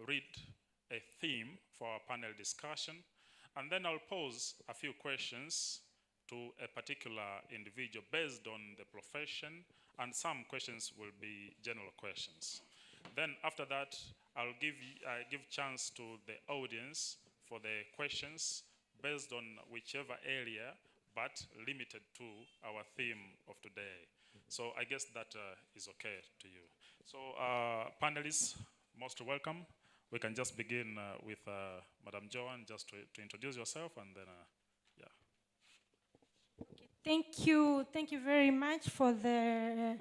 read a theme for our panel discussion, and then I'll pose a few questions to a particular individual based on the profession, and some questions will be general questions. Then after that, I'll give chance to the audience for the questions based on whichever area, but limited to our theme of today. So I guess that is okay to you. So panelists, most welcome. We can just begin with Madam Joan, just to introduce yourself, and then, yeah. Thank you very much for the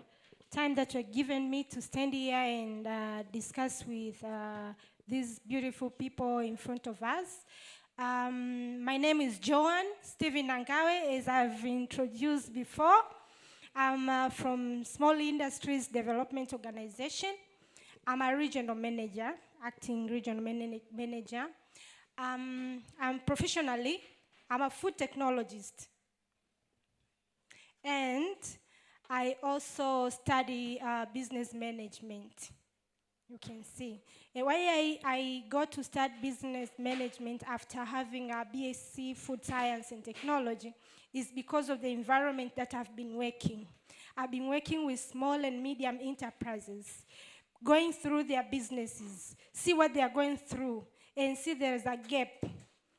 time that you're given me to stand here and discuss with these beautiful people in front of us. My name is Joan Stephen Nangawe, as I've introduced before. I'm from Small Industries Development Organization. I'm a regional manager, acting regional manager. Professionally, I'm a food technologist. And I also study business management, you can see. And why I got to start business management after having a BSc Food Science and Technology is because of the environment that I've been working. I've been working with small and medium enterprises, going through their businesses, see what they are going through, and see there's a gap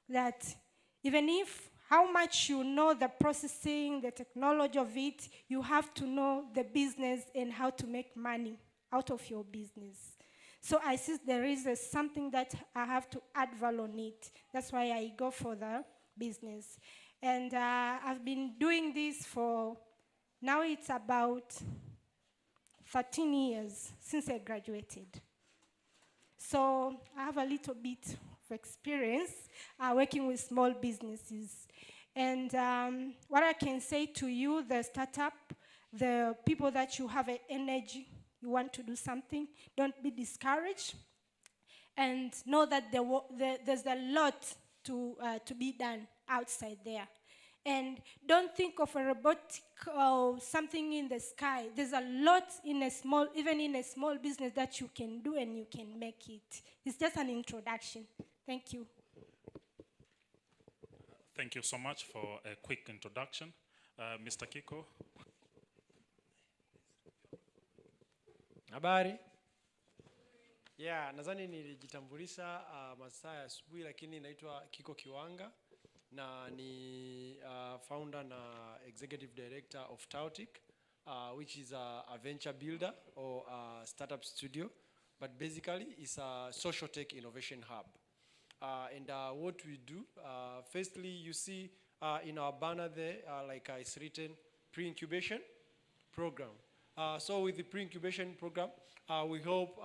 that even if how much you know the processing, the technology of it, you have to know the business and how to make money out of your business. So I see there is something that I have to add value on it. That's why I go for the business. And I've been doing this for, now it's about 13 years since I graduated. So I have a little bit of experience working with small businesses. And what I can say to you, the startup, the people that you have an energy, you want to do something, don't be discouraged. And know that there's a lot to be done outside there. And don't think of a robotic or something in the sky. There's a lot in a small, even in a small business that you can do and you can make it. It's just an introduction. Thank you. Thank you so much for a quick introduction. Mr. Kiko. Habari. Yeah, nadhani nilijitambulisha masaa ya asubuhi, lakini naitwa Kiko Kiwanga na ni founder na executive director of Tautic, which is a venture builder or a startup studio, but basically it's a social tech innovation hub. And what we do, firstly, you see in our banner there, like it's written, pre-incubation program. So with the pre-incubation program, we hope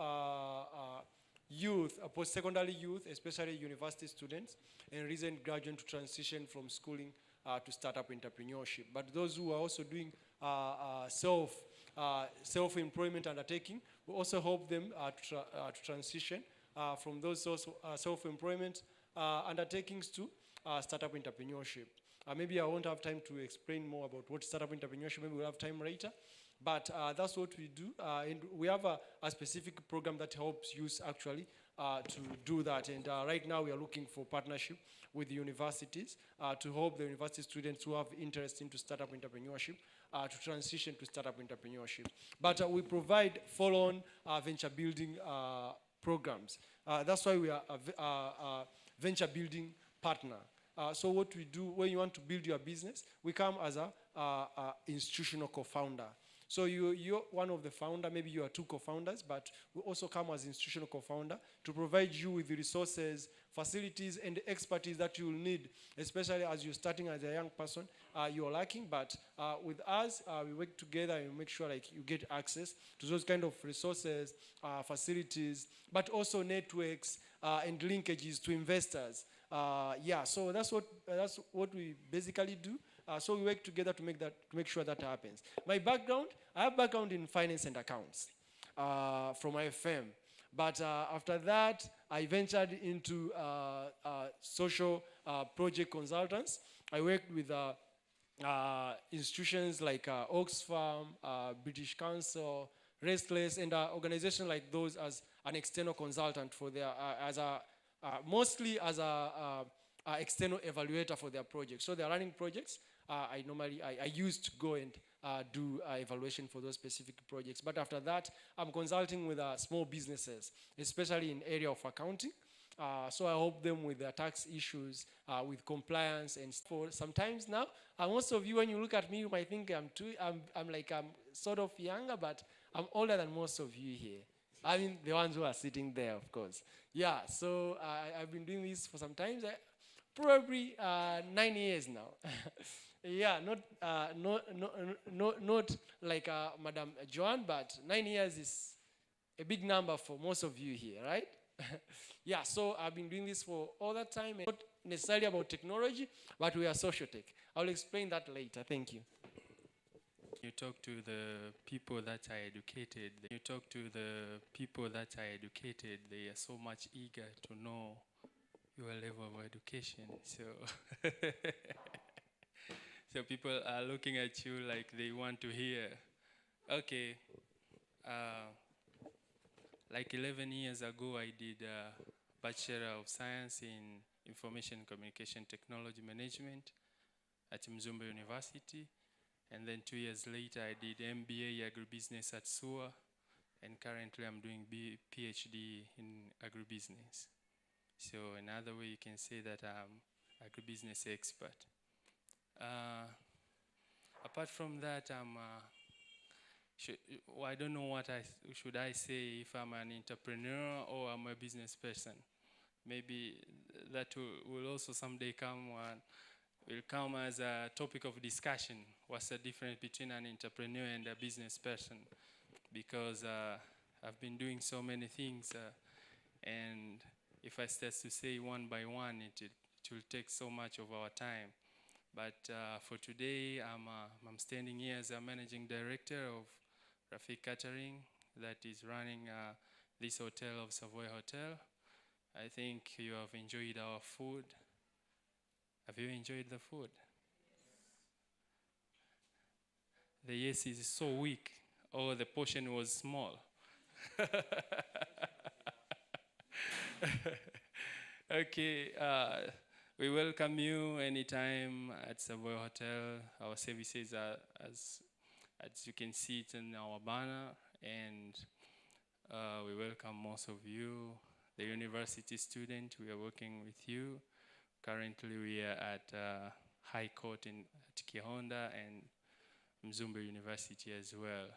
youth, post-secondary youth, especially university students, and recent graduates to transition from schooling to startup entrepreneurship. But those who are also doing self-employment undertaking, we also hope them to transition from those self-employment undertakings to startup entrepreneurship. Maybe I won't have time to explain more about what startup entrepreneurship, maybe we'll have time later. But that's what we do. And we have a specific program that helps youth actually to do that. And right now we are looking for partnership with the universities to help the university students who have interest into startup entrepreneurship to transition to startup entrepreneurship. But we provide follow-on venture building programs. That's why we are a venture building partner. So what we do, when you want to build your business, we come as a institutional co-founder. So you're one of the founder, maybe you are two co-founders, but we also come as institutional co-founder to provide you with the resources, facilities, and expertise that you will need, especially as you're starting as a young person, you're lacking. But with us, we work together and make sure like you get access to those kind of resources, facilities, but also networks and linkages to investors. Yeah, so that's what we basically do. So we work together to make sure that happens. My background, I have background in finance and accounts from my firm. But after that, I ventured into social project consultants. I worked with institutions like Oxfam, British Council, Restless, and organizations like those as an external consultant for their, mostly as a external evaluator for their projects. So they're running projects. I used to go and do evaluation for those specific projects. But after that, I'm consulting with small businesses, especially in area of accounting. So I help them with their tax issues, with compliance, and for sometimes now. Most of you, when you look at me, you might think I'm sort of younger, but I'm older than most of you here. I mean, the ones who are sitting there, of course. Yeah. So I've been doing this for some time. Probably 9 years now. Yeah, not like Madam Joanne, but 9 years is a big number for most of you here, right? Yeah, so I've been doing this for all that time, and not necessarily about technology, but we are social tech. I'll explain that later. Thank you. You talk to the people that are educated. You talk to the people that are educated. They are so much eager to know your level of education. So, so people are looking at you like they want to hear. Okay, like 11 years ago, I did a Bachelor of Science in Information Communication Technology Management at Mzumbe University. And then 2 years later, I did MBA Agribusiness at SUA. And currently, I'm doing PhD in agribusiness. So another way you can say that I'm agribusiness expert. Apart from that, I don't know what should I say, if I'm an entrepreneur or I'm a business person. Maybe that will also someday will come as a topic of discussion. What's the difference between an entrepreneur and a business person? Because I've been doing so many things, and if I start to say one by one, it will take so much of our time. But for today, I'm standing here as a managing director of Rafik Catering that is running this hotel of Savoy Hotel. I think you have enjoyed our food. Have you enjoyed the food? The yes is so weak. Oh, the portion was small. Okay, we welcome you anytime at Savoy Hotel. Our services are, as you can see it in our banner, and we welcome most of you. The university student, we are working with you. Currently, we are at High Court at Kihonda and Mzumbe University as well.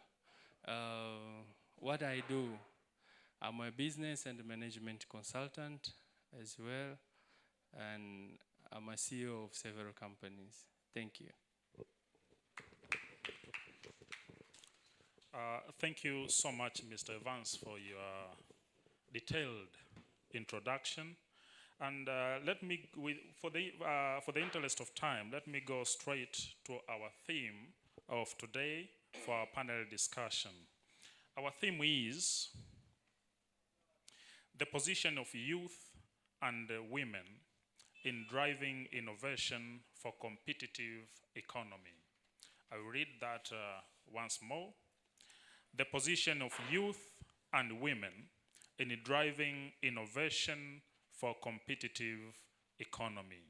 What I do, I'm a business and management consultant as well, and I'm a CEO of several companies. Thank you. Thank you so much, Mr. Evans, for your detailed introduction. And for the interest of time, let me go straight to our theme of today for our panel discussion. Our theme is the position of youth and women in driving innovation for competitive economy. I will read that once more. The position of youth and women in driving innovation for competitive economy.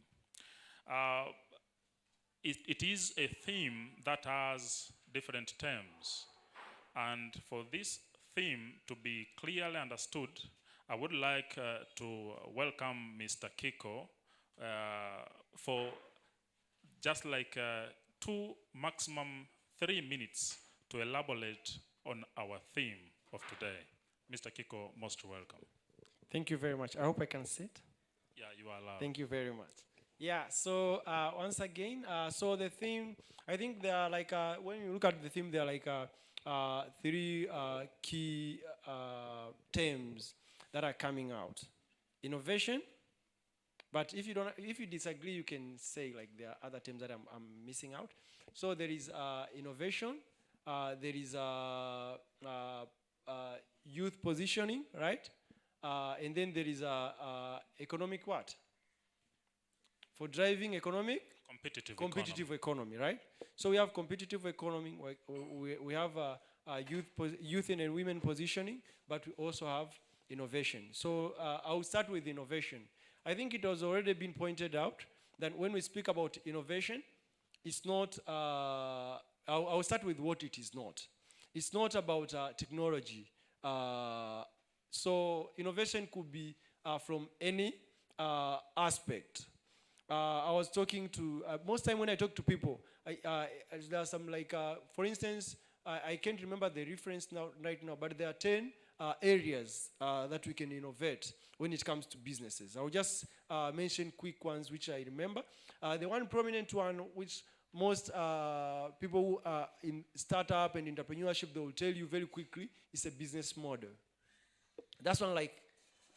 It is a theme that has different terms. And for this theme to be clearly understood, I would like to welcome Mr. Kiko for just like 2, maximum 3 minutes to elaborate on our theme of today. Mr. Kiko, most welcome. Thank you very much. I hope I can sit. Yeah, you are allowed. Thank you very much. Yeah, so once again, so the theme, I think there are like, when you look at the theme, there are like 3 key terms that are coming out. Innovation, but if you disagree, you can say like there are other terms that I'm missing out. So there is innovation, there is youth positioning, right? And then there is economic what? For driving economic? Competitive economy, right? So we have competitive economy, we have youth and women positioning, but we also have innovation. So I'll start with innovation. I think it has already been pointed out that when we speak about innovation, it's not, I'll start with what it is not. It's not about technology. So innovation could be from any aspect. I was talking to, most time when I talk to people, there are some like, for instance, I can't remember the reference right now, but there are 10 areas that we can innovate when it comes to businesses. I'll just mention quick ones which I remember. The one prominent one which most people who are in startup and entrepreneurship, they will tell you very quickly, is a business model. That's one like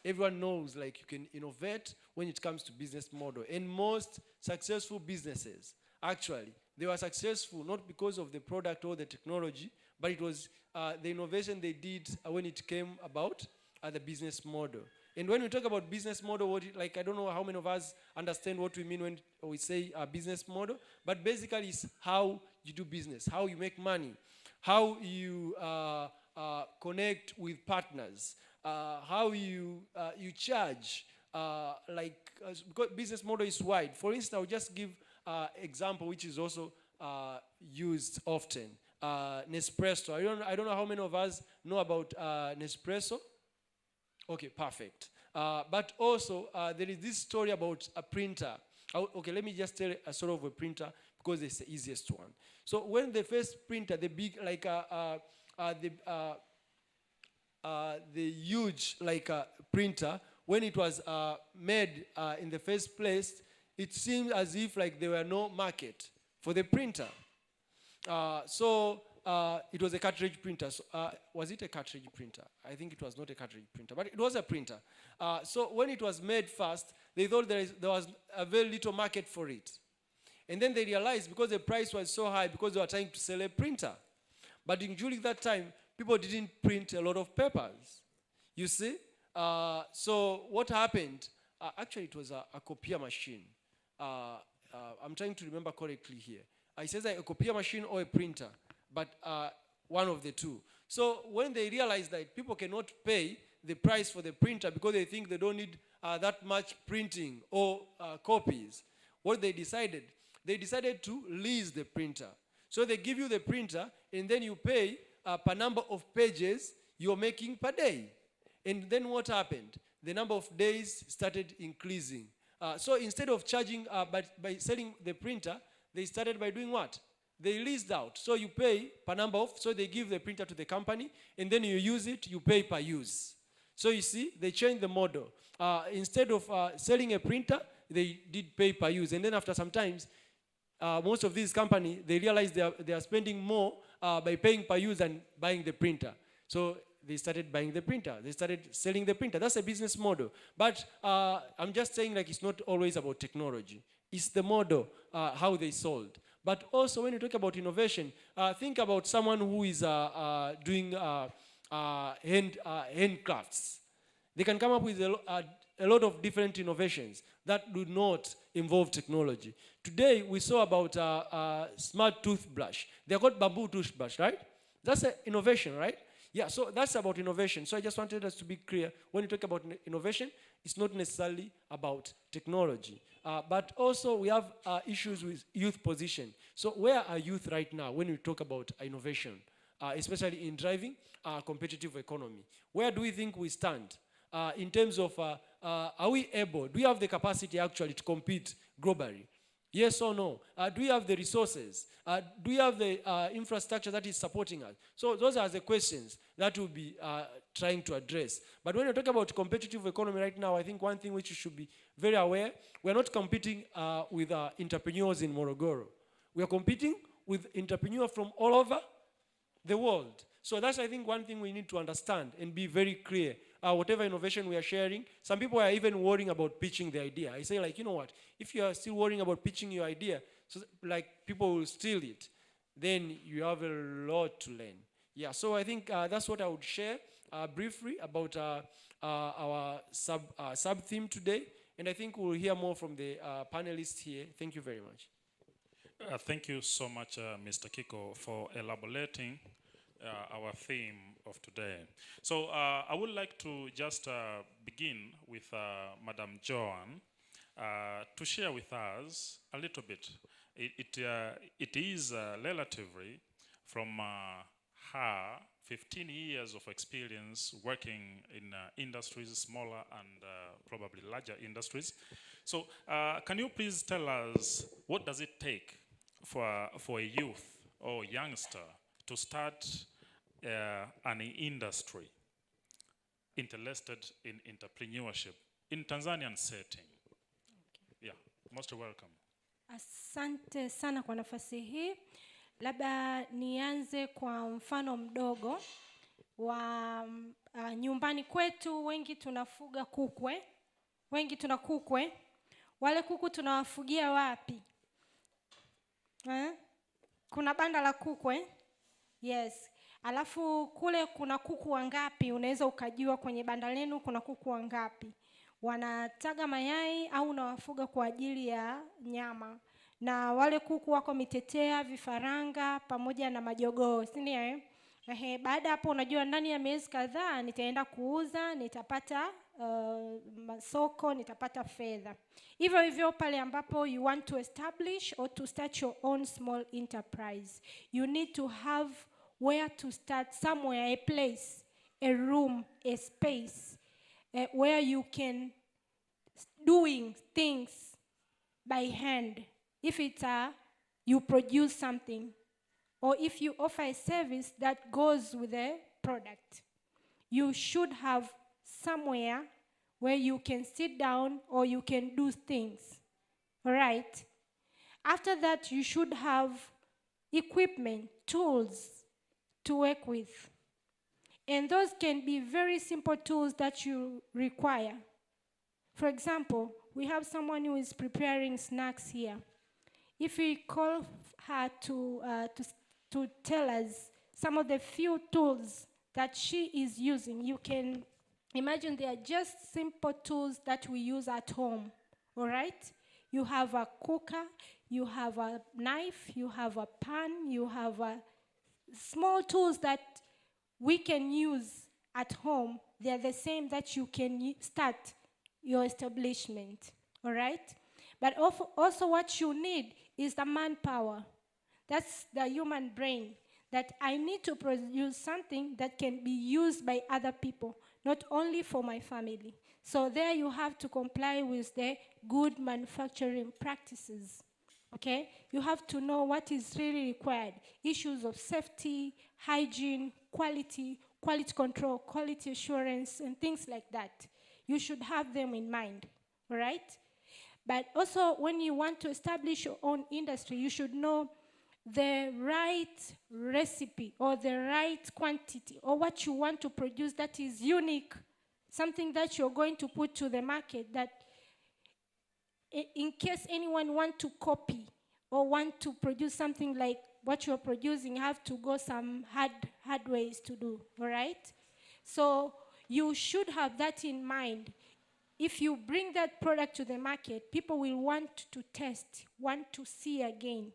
everyone knows, like you can innovate when it comes to business model. And most successful businesses, actually, they were successful not because of the product or the technology, but it was the innovation they did when it came about the business model. And when we talk about business model, like I don't know how many of us understand what we mean when we say business model, but basically it's how you do business, how you make money, how you connect with partners, how you charge, because business model is wide. For instance, I'll just give example which is also used often. Nespresso. I don't know how many of us know about Nespresso. Okay, perfect. But also, there is this story about a printer. Okay, let me just tell a sort of a printer because it's the easiest one. So when the first printer, the big, like the huge, like printer, when it was made in the first place, it seemed as if like there were no market for the printer. So it was a cartridge printer. So, was it a cartridge printer? I think it was not a cartridge printer, but it was a printer. So when it was made first, they thought there was a very little market for it. And then they realized because the price was so high, because they were trying to sell a printer. But during that time, people didn't print a lot of papers. You see? So what happened? Actually, it was a copier machine. I'm trying to remember correctly here. It says like a copier machine or a printer, but one of the two. So when they realized that people cannot pay the price for the printer because they think they don't need that much printing or copies, what they decided to lease the printer. So they give you the printer, and then you pay per number of pages you're making per day. And then what happened? The number of days started increasing. So instead of charging by selling the printer, they started by doing what? They leased out. So you pay per number of, so they give the printer to the company, and then you use it, you pay per use. So you see, they changed the model. Instead of selling a printer, they did pay per use. And then after some times, most of these companies, they realized they are spending more by paying per use than buying the printer. So they started buying the printer. They started selling the printer. That's a business model. But I'm just saying like it's not always about technology. It's the model, how they sold. But also when you talk about innovation, think about someone who is doing handcrafts. They can come up with a lot of different innovations that do not involve technology. Today we saw about smart toothbrush. They got bamboo toothbrush, right? That's an innovation, right? Yeah, so that's about innovation. So I just wanted us to be clear. When you talk about innovation, it's not necessarily about technology. But also we have issues with youth position. So where are youth right now when we talk about innovation, especially in driving a competitive economy? Where do we think we stand in terms of, are we able, do we have the capacity actually to compete globally? Yes or no? Do we have the resources? Do we have the infrastructure that is supporting us? So those are the questions that we'll be trying to address. But when you talk about competitive economy right now, I think one thing which you should be very aware, we're not competing with entrepreneurs in Morogoro. We are competing with entrepreneurs from all over the world. So that's, I think, one thing we need to understand and be very clear. Whatever innovation we are sharing, some people are even worrying about pitching the idea. I say, like, you know what? If you are still worrying about pitching your idea, so like people will steal it, then you have a lot to learn. Yeah, so I think that's what I would share briefly about our sub-theme today. And I think we'll hear more from the panelists here. Thank you very much. Thank you so much, Mr. Kiko, for elaborating our theme of today. So I would like to just begin with Madam Joan to share with us a little bit. It is relatively from her 15 years of experience working in industries, smaller and probably larger industries. So can you please tell us what does it take for a youth or youngster to start an industry interested in entrepreneurship in Tanzanian setting? Yeah, most welcome. Asante sana kwa nafasi hii. Labda nianze kwa mfano mdogo wa nyumbani kwetu wengi tunafuga kukwe. Wengi tuna kukwe. Wale kuku tunawafugia wapi? Kuna banda la kukwe. Yes. Alafu kule kuna kuku wangapi? Unaweza ukajua kwenye banda lenu kuna kuku wangapi. Wanataga mayai au unawafuga kwa ajili ya nyama. Na wale kuku wako mitetea, vifaranga, pamoja na majogoo, si ndio? Baada hapo unajua ndani ya miezi kadhaa nitaenda kuuza, nitapata masoko, nitapata fedha. Hivyo hivyo pale ambapo you want to establish or to start your own small enterprise, you need to have where to start, somewhere, a place, a room, a space where you can doing things by hand. If it's you produce something, or if you offer a service that goes with the product, you should have somewhere where you can sit down or you can do things. All right? After that, you should have equipment, tools to work with. And those can be very simple tools that you require. For example, we have someone who is preparing snacks here. If we call her to tell us some of the few tools that she is using, you can imagine they are just simple tools that we use at home, all right? You have a cooker, you have a knife, you have a pan, you have small tools that we can use at home. They are the same that you can start your establishment, all right? But also what you need is the manpower. That's the human brain, that I need to produce something that can be used by other people, not only for my family. So there you have to comply with the good manufacturing practices, okay? You have to know what is really required. Issues of safety, hygiene, quality control, quality assurance, and things like that. You should have them in mind, all right? But also, when you want to establish your own industry, you should know the right recipe or the right quantity or what you want to produce that is unique, something that you're going to put to the market that in case anyone want to copy or want to produce something like what you're producing, have to go some hard ways to do, all right? So you should have that in mind. If you bring that product to the market, people will want to test, want to see again.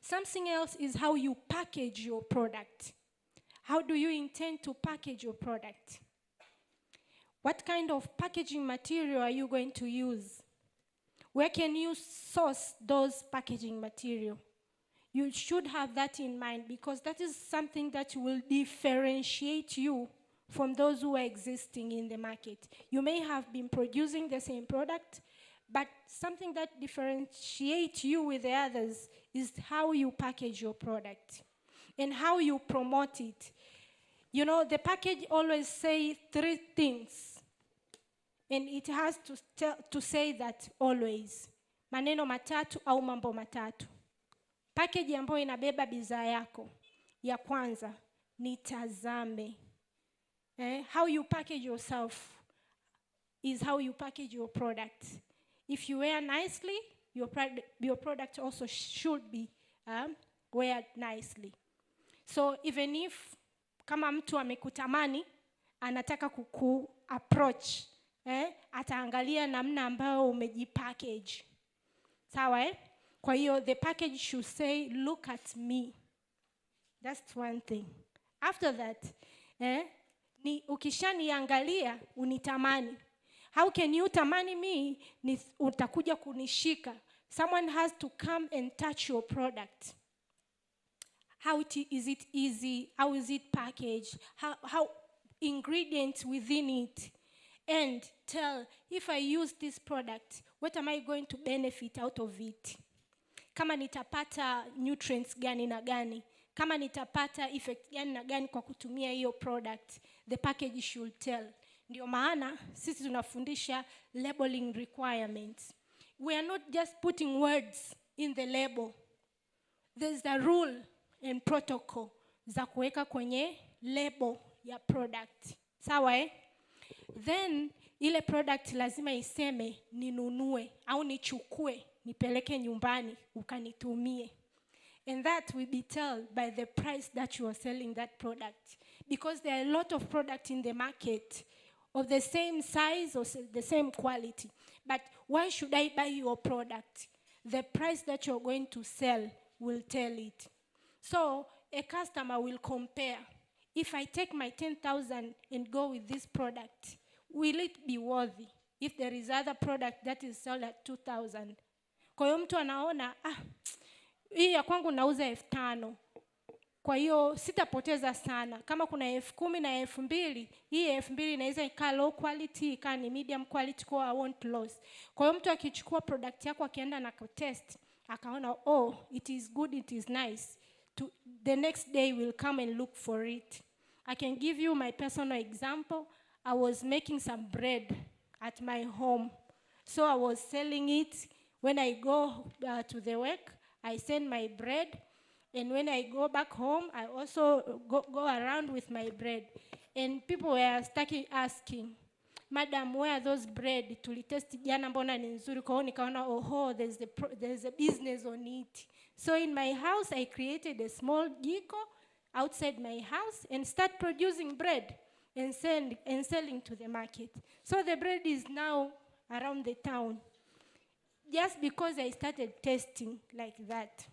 Something else is how you package your product. How do you intend to package your product? What kind of packaging material are you going to use? Where can you source those packaging material? You should have that in mind because that is something that will differentiate you from those who are existing in the market. You may have been producing the same product, but something that differentiates you with the others is how you package your product and how you promote it. You know, the package always say 3 things, and it has to say that always. Maneno matatu au mambo matatu. Package ambayo inabeba bidhaa yako. Ya kwanza, nitazame. How you package yourself is how you package your product. If you wear nicely, your product also should be wear nicely. So even if kama mtu amekutamani anataka kuku approach, ataangalia namna ambayo umejipackage. Sawa Kwa hiyo the package should say look at me. That's one thing. After that, ukishaniangalia unitamani. How can you tamani me? Utakuja kunishika. Someone has to come and touch your product. Is it easy? How is it packaged? How ingredients within it? And tell, if I use this product, what am I going to benefit out of it? Kama nitapata nutrients gani na gani? Kama nitapata effect gani na gani kwa kutumia hiyo product? The package should tell. Ndio maana sisi tunafundisha labeling requirements. We are not just putting words in the label. There's a rule and protocol za kuweka kwenye label ya product. Sawa Then ile product lazima iseme ninunue au nichukue nipeleke nyumbani ukanitumie. And that will be told by the price that you are selling that product. Because there are a lot of products in the market of the same size or the same quality. But why should I buy your product? The price that you're going to sell will tell it. So a customer will compare. If I take my 10,000 and go with this product, will it be worthy? If there is other product that is sold at 2,000. Kwa hiyo mtu anaona, hii ya kwangu nauza 5,000. Kwa hiyo sitapoteza sana. Kama kuna 10,000 na 2,000, hii 2,000 inaweza ikawa low quality, ikawa ni medium quality, kwa I won't lose. Kwa hiyo mtu akichukua product yako akienda na test, akaona, it is good, it is nice. The next day will come and look for it. I can give you my personal example. I was making some bread at my home. So I was selling it. When I go to the work, I send my bread. And when I go back home, I also go around with my bread. And people were asking, Madam, where are those bread? Tulitesti jana mbona ni nzuri. Kwa hiyo nikaona, there's a business on it. So in my house, I created a small jiko outside my house and start producing bread and selling to the market. So the bread is now around the town. Just because I started testing like that.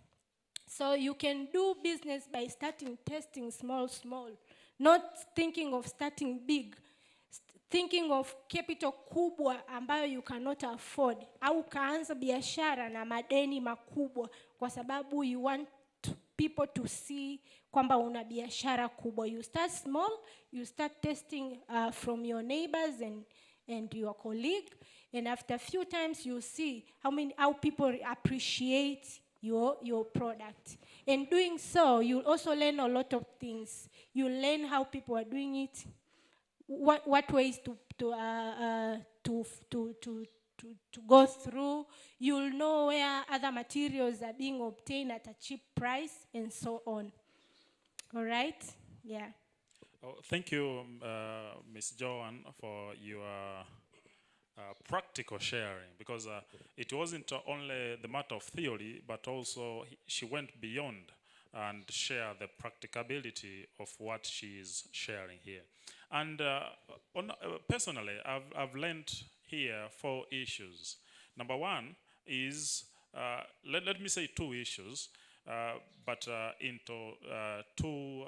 So you can do business by starting testing small, not thinking of starting big, thinking of capital kubwa ambayo you cannot afford, au kaanza biashara na madeni makubwa kwa sababu you want people to see kwamba una biashara kubwa. You start small, you start testing from your neighbors and your colleague, and after a few times you see how people appreciate your product. In doing so, you also learn a lot of things. You learn how people are doing it, what ways to go through. You'll know where other materials are being obtained at a cheap price, and so on. All right? Yeah. Thank you, Ms. Joan, for your practical sharing, because it wasn't only the matter of theory, but also she went beyond and shared the practicability of what she is sharing here. And personally, I've learned here 4 issues. Number one is, let me say 2 issues, but into 2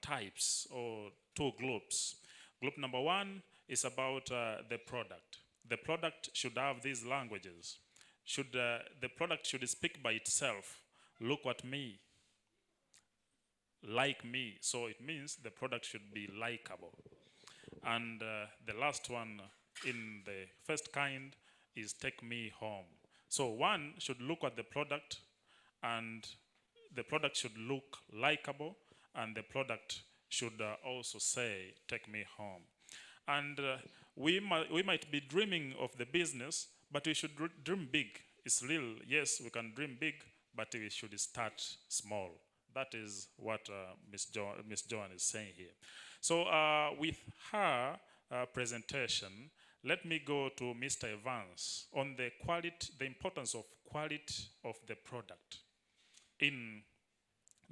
types or 2 groups. Group number 1 is about the product. The product should have these languages. The product should speak by itself. Look at me. Like me. So it means the product should be likable. And the last one in the first kind is take me home. So one should look at the product, and the product should look likable, and the product should also say take me home. And we might be dreaming of the business, but we should dream big. It's real, yes, we can dream big, but we should start small. That is what Ms. Joan is saying here. So with her presentation, let me go to Mr. Evans on the importance of quality of the product in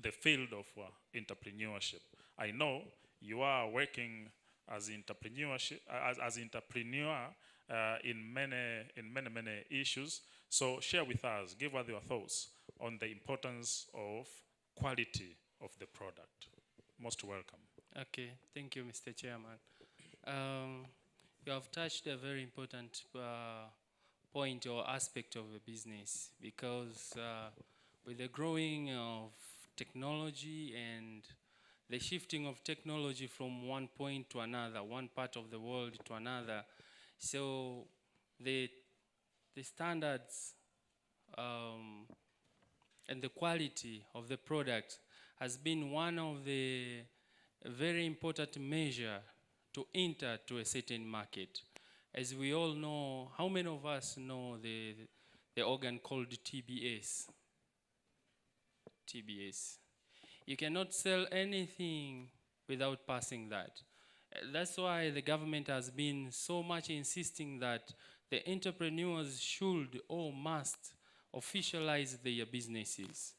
the field of entrepreneurship. I know you are working as entrepreneur in many issues. So share with us, give us your thoughts on the importance of quality of the product. Most welcome. Okay, thank you, Mr. Chairman. You have touched a very important point or aspect of the business, because with the growing of technology and the shifting of technology from one point to another, one part of the world to another, so the standards and the quality of the product has been one of the very important measure to enter to a certain market. As we all know, how many of us know the organ called TBS? TBS. You cannot sell anything without passing that. That's why the government has been so much insisting that the entrepreneurs should or must officialize their businesses.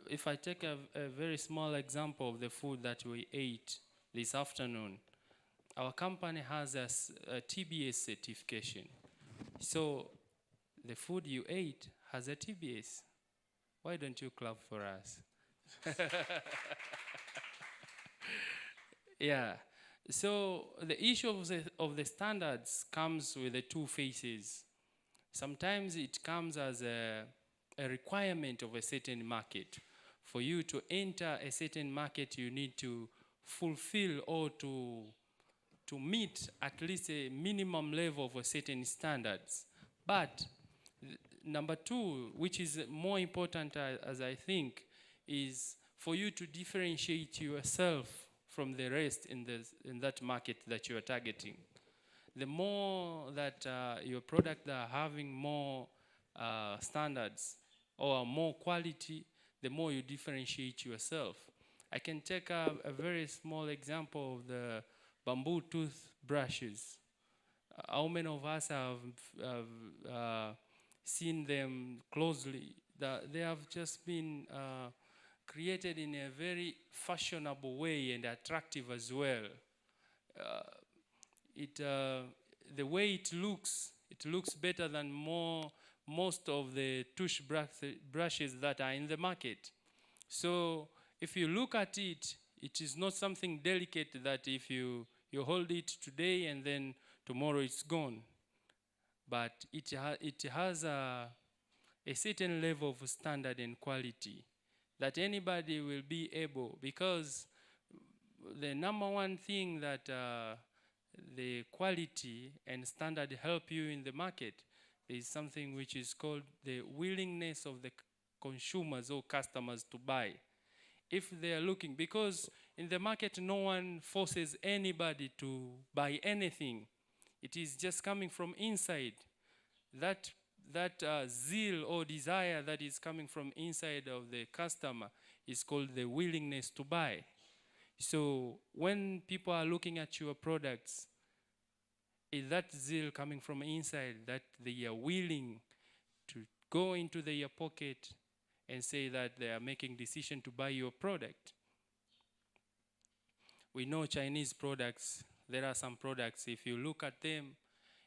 If I take a very small example of the food that we ate this afternoon, our company has a TBS certification. So the food you ate has a TBS. Why don't you clap for us? Yeah. So the issue of the standards comes with the two phases. Sometimes it comes as a requirement of a certain market. For you to enter a certain market, you need to fulfill or to meet at least a minimum level of a certain standards. But number two, which is more important as I think, is for you to differentiate yourself from the rest in that market that you are targeting. The more that your product are having more standards or more quality, the more you differentiate yourself. I can take a very small example of the bamboo toothbrushes. How many of us have seen them closely? They have just been created in a very fashionable way and attractive as well. The way it looks better than most of the brushes that are in the market. So if you look at it, it is not something delicate that if you hold it today and then tomorrow it's gone. But it has a certain level of standard and quality that anybody will be able, because the number one thing that the quality and standard help you in the market is something which is called the willingness of the consumers or customers to buy. If they are looking, because in the market no one forces anybody to buy anything. It is just coming from inside. That zeal or desire that is coming from inside of the customer is called the willingness to buy. So when people are looking at your products, is that zeal coming from inside, that they are willing to go into their pocket and say that they are making decision to buy your product. We know Chinese products, there are some products, if you look at them,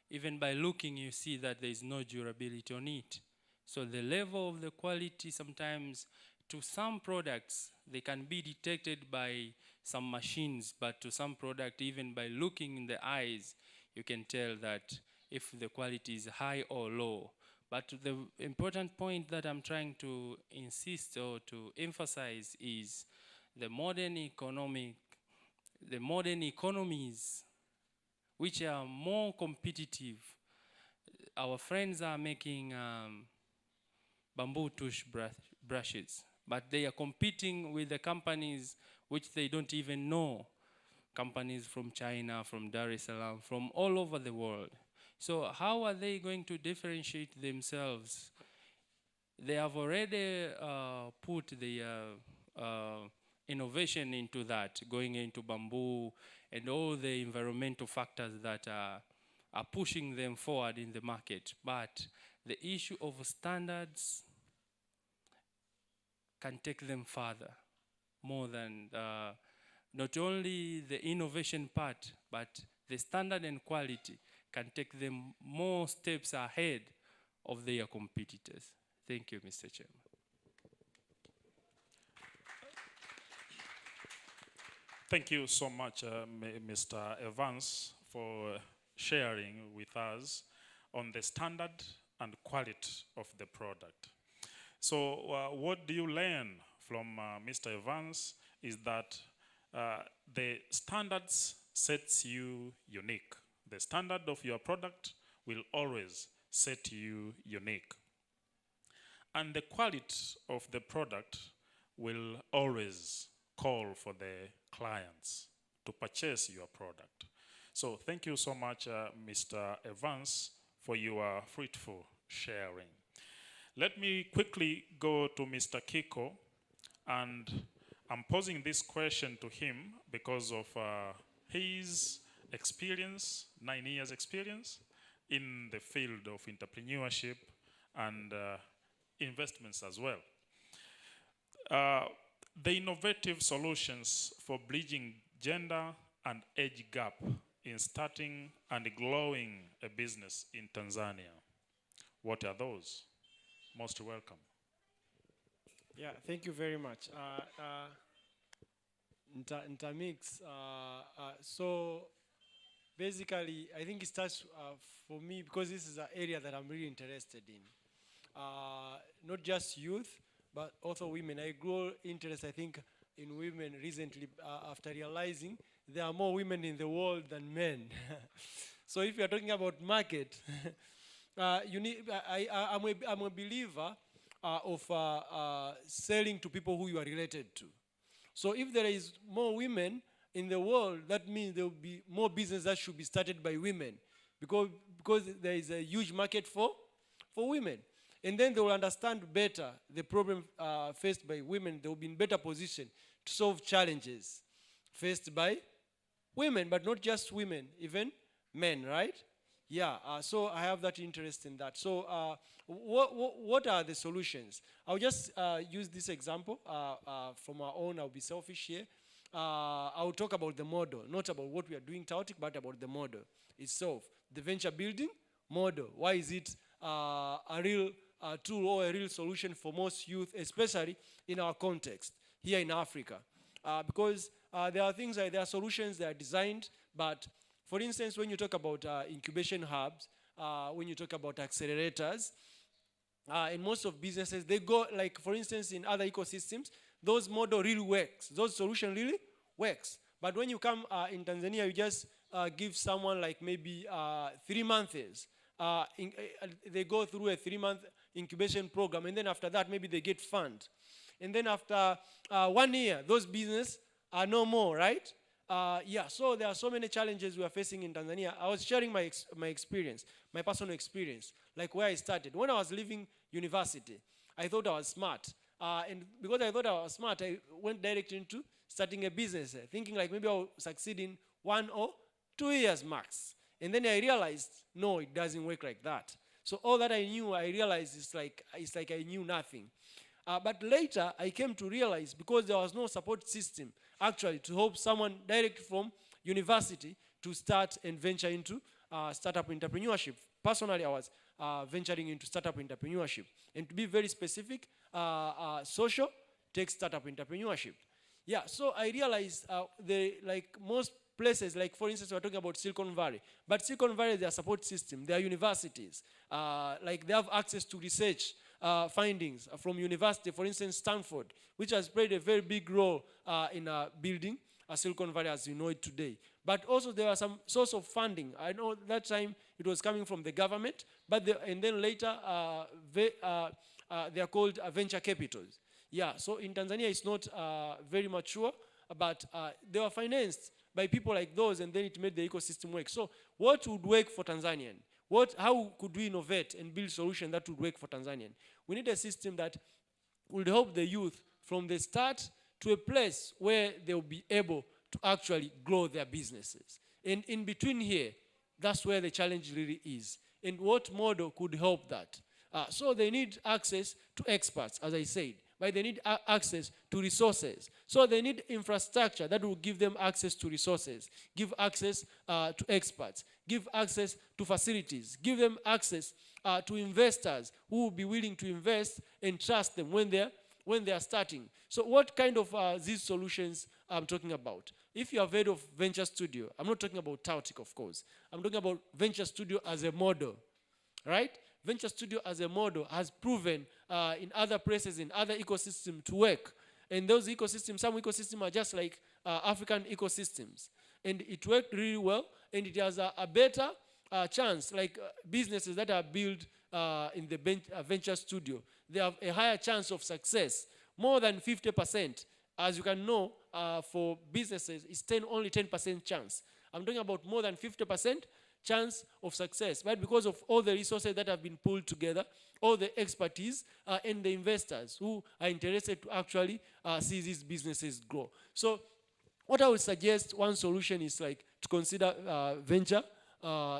even by looking, you see that there is no durability on it. So the level of the quality sometimes, to some products, they can be detected by some machines, but to some product, even by looking in the eyes, you can tell that if the quality is high or low. But the important point that I'm trying to insist or to emphasize is the modern economies which are more competitive. Our friends are making bamboo brushes, but they are competing with the companies which they don't even know. Companies from China, from Dar es Salaam, from all over the world. So how are they going to differentiate themselves? They have already put the innovation into that, going into bamboo and all the environmental factors that are pushing them forward in the market. But the issue of standards can take them further, more than not only the innovation part, but the standard and quality can take them more steps ahead of their competitors. Thank you, Mr. Chairman. Thank you so much, Mr. Evans, for sharing with us on the standard and quality of the product. So what do you learn from Mr. Evans is that the standards sets you unique. The standard of your product will always set you unique. And the quality of the product will always call for the clients to purchase your product. So thank you so much, Mr. Evans, for your fruitful sharing. Let me quickly go to Mr. Kiko, and I'm posing this question to him because of his experience, 9 years experience in the field of entrepreneurship and investments as well. The innovative solutions for bridging gender and age gap in starting and growing a business in Tanzania. What are those? Most welcome. Yeah, thank you very much. Intermix. So basically, I think it starts for me because this is an area that I'm really interested in. Not just youth, but also women. I grew interest, I think, in women recently after realizing there are more women in the world than men. So if you are talking about market, you need. I'm a believer of selling to people who you are related to. So if there is more women in the world, that means there will be more business that should be started by women, because there is a huge market for women. And then they will understand better the problem faced by women. They will be in better position to solve challenges faced by women, but not just women, even men, right? Yeah, so I have that interest in that. So what are the solutions? I'll just use this example from our own. I'll be selfish here. I'll talk about the model, not about what we are doing chaotic, but about the model itself. The venture building model. Why is it a real tool or a real solution for most youth, especially in our context here in Africa? Because there are things, there are solutions that are designed, but for instance, when you talk about incubation hubs, when you talk about accelerators, in most of businesses, they go, like for instance, in other ecosystems, those model really works. Those solution really works. But when you come in Tanzania, you just give someone like maybe 3 months. They go through a 3-month incubation program, and then after that, maybe they get fund. And then after 1 year, those business are no more, right? Yeah, so there are so many challenges we are facing in Tanzania. I was sharing my experience, my personal experience, like where I started. When I was leaving university, I thought I was smart. And because I thought I was smart, I went direct into starting a business, thinking like maybe I'll succeed in 1 or 2 years max. And then I realized, no, it doesn't work like that. So all that I knew, I realized it's like I knew nothing. But later, I came to realize, because there was no support system, actually, to help someone direct from university to start and venture into startup entrepreneurship. Personally, I was venturing into startup entrepreneurship. And to be very specific, social tech startup entrepreneurship. Yeah, so I realized like most places, like for instance, we're talking about Silicon Valley. But Silicon Valley, their support system, their universities, like they have access to research findings from university, for instance, Stanford, which has played a very big role in building Silicon Valley as you know it today. But also there are some source of funding. I know that time it was coming from the government, but and then later they are called venture capitals. Yeah, so in Tanzania it's not very mature, but they were financed by people like those, and then it made the ecosystem work. So what would work for Tanzanian? How could we innovate and build solutions that would work for Tanzanian? We need a system that would help the youth from the start to a place where they will be able to actually grow their businesses. And in between here, that's where the challenge really is. And what model could help that? So they need access to experts, as I said, but they need access to resources. So they need infrastructure that will give them access to resources, give access to experts, give access to facilities, give them access to investors who will be willing to invest and trust them when they are starting. So what kind of these solutions I'm talking about. If you have heard of venture studio, I'm not talking about Tautic, of course. I'm talking about venture studio as a model, right? Venture studio as a model has proven in other places, in other ecosystems to work. And those ecosystems, some ecosystems are just like African ecosystems. And it worked really well, and it has a better chance, like businesses that are built in the venture studio. They have a higher chance of success, more than 50%. As you can know, for businesses, it's only 10% chance. I'm talking about more than 50% chance of success, but because of all the resources that have been pulled together, all the expertise, and the investors who are interested to actually see these businesses grow. So what I would suggest, one solution is like to consider venture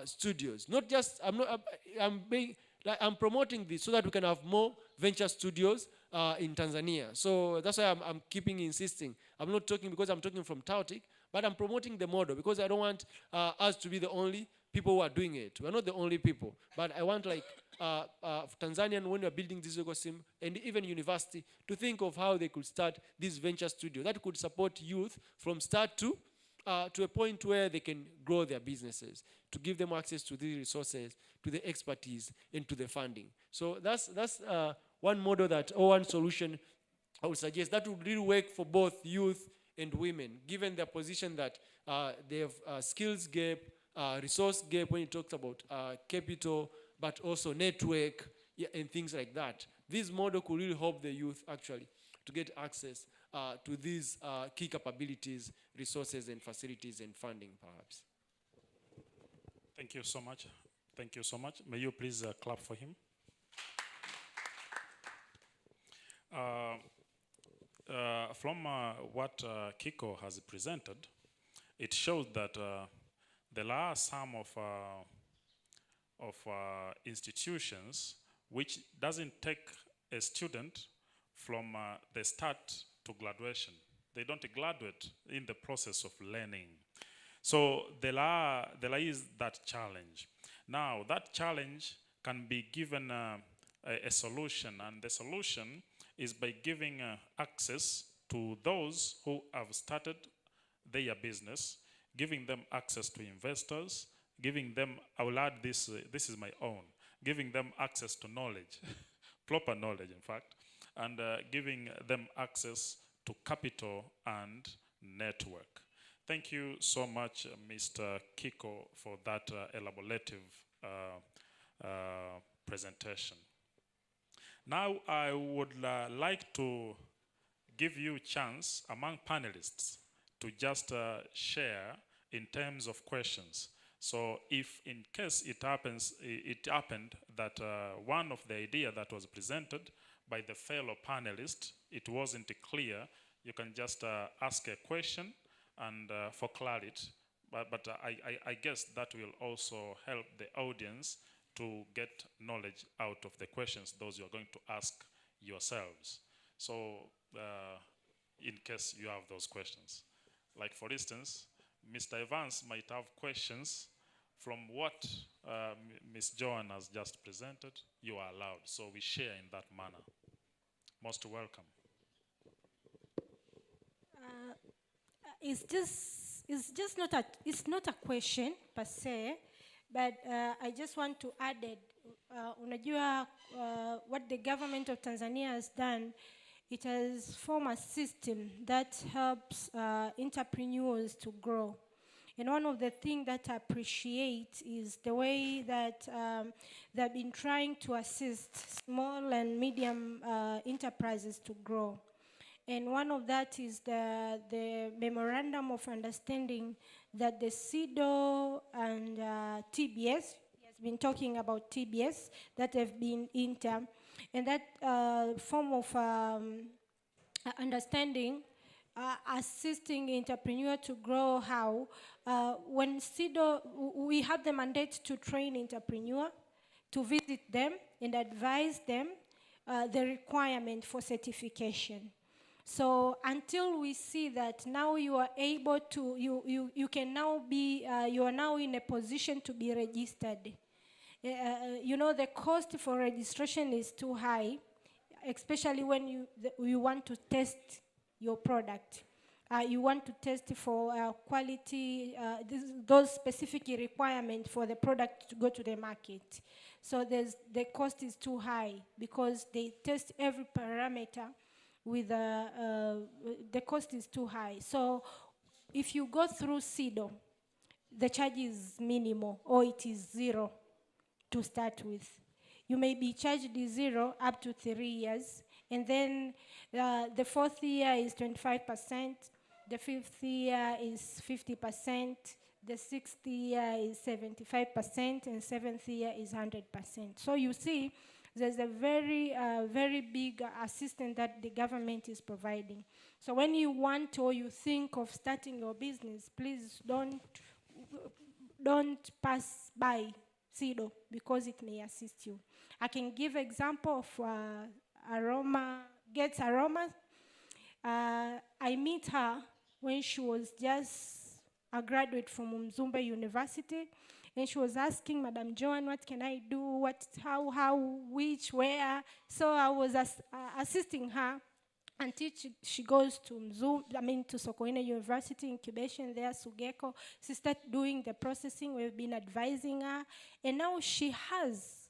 studios. Not just, I'm promoting this so that we can have more venture studios in Tanzania. So that's why I'm keeping insisting. I'm not talking because I'm talking from Tautic, but I'm promoting the model because I don't want us to be the only people who are doing it. We're not the only people, but I want like Tanzanian, when we're building this ecosystem, and even university, to think of how they could start this venture studio that could support youth from start to a point where they can grow their businesses, to give them access to the resources, to the expertise, and to the funding. So that's one model or one solution I would suggest that would really work for both youth and women, given their position that they have skills gap, resource gap when it talks about capital, but also network, and things like that. This model could really help the youth actually to get access to these key capabilities, resources, and facilities and funding, perhaps. Thank you so much. Thank you so much. May you please clap for him. From what Kiko has presented, it shows that there are some of institutions which doesn't take a student from the start to graduation. They don't graduate in the process of learning. So there is that challenge. Now that challenge can be given a solution, and the solution is by giving access to those who have started their business, giving them access to investors, giving them, I will add this, this is my own, giving them access to knowledge, proper knowledge in fact, and giving them access to capital and network. Thank you so much, Mr. Kiko, for that elaborative presentation. Now I would like to give you a chance among panelists to just share in terms of questions. So if in case it happened that one of the idea that was presented by the fellow panelist, it wasn't clear, you can just ask a question and for clarity, but I guess that will also help the audience to get knowledge out of the questions those you are going to ask yourselves. So in case you have those questions. Like for instance, Mr. Evans might have questions from what Ms. Joan has just presented. You are allowed, so we share in that manner. Most welcome. It's not a question per se, but I just want to add it. Unajua, what the government of Tanzania has done, it has formed a system that helps entrepreneurs to grow. And one of the things that I appreciate is the way that they've been trying to assist small and medium enterprises to grow. And one of that is the Memorandum of Understanding that the CEDO and TBS, he has been talking about TBS, that have been inter, and that form of understanding assisting entrepreneur to grow how, when CEDO, we have the mandate to train entrepreneur, to visit them and advise them the requirement for certification. So until we see that now you are able to, you can now be, you are now in a position to be registered. You know, the cost for registration is too high, especially when you want to test your product. you want to test for quality, those specific requirements for the product to go to the market. So the cost is too high because they test every parameter with the cost is too high. So if you go through SIDO, the charge is minimal or it is zero to start with. You may be charged 0 up to 3 years, and then the 4th year is 25%, the 5th year is 50%, the 6th year is 75%, and 7th year is 100%. So you see, there's a very big assistance that the government is providing. So when you want or you think of starting your business, please don't pass by SIDO because it may assist you. I can give example of Gets Aroma. I met her when she was just a graduate from Mzumbe University, and she was asking, Madam Joan, what can I do? How, which, where? So I was assisting her until she goes to to Sokoine University incubation there, Sugeko. She started doing the processing. We've been advising her, and now she has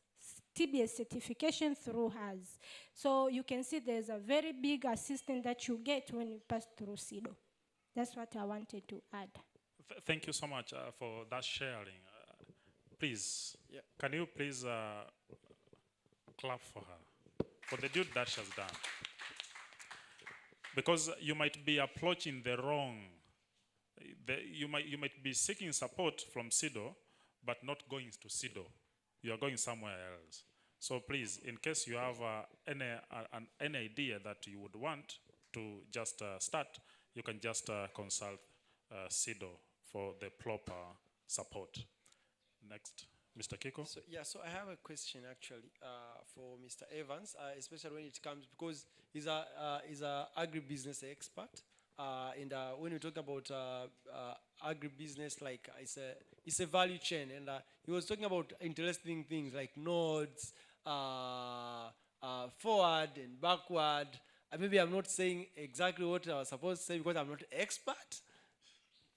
TBS certification through hers. So you can see there's a very big assistance that you get when you pass through SIDO. That's what I wanted to add. Thank you so much for that sharing. Please, Yeah. can you please clap for her, for the duty that she has done? Because you might be approaching the wrong, you might be seeking support from SIDO, but not going to SIDO. You are going somewhere else. So please, in case you have any idea that you would want to just start, you can just consult SIDO for the proper support. Next, Mr. Kiko. So I have a question actually for Mr. Evans, especially when it comes, because he's a agribusiness expert, and when we talk about agribusiness, like it's a value chain, and he was talking about interesting things like nodes, forward and backward. Maybe I'm not saying exactly what I was supposed to say because I'm not an expert.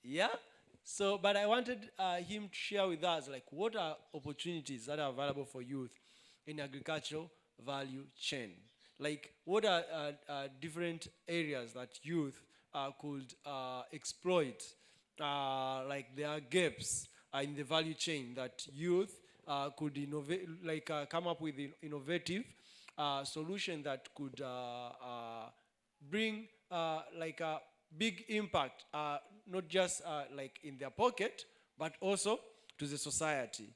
Yeah. So, but I wanted him to share with us, like, what are opportunities that are available for youth in agricultural value chain? Like, what are different areas that youth could exploit? Like, there are gaps in the value chain that youth could innovate, like, come up with innovative solution that could bring like a big impact, not just like in their pocket, but also to the society,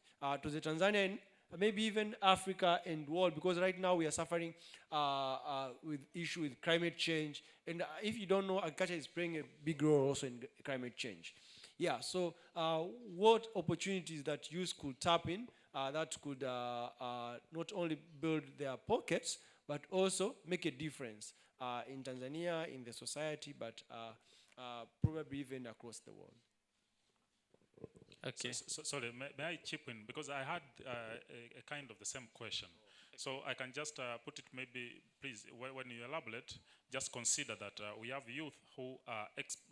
to the Tanzanian, maybe even Africa and world, because right now we are suffering with issue with climate change. And if you don't know, agriculture is playing a big role also in climate change. Yeah, so what opportunities that youth could tap in that could not only build their pockets, but also make a difference in Tanzania, in the society, but probably even across the world. Okay. Sorry, may I chip in? Because I had a kind of the same question. So I can just put it maybe, please, when you elaborate, just consider that we have youth who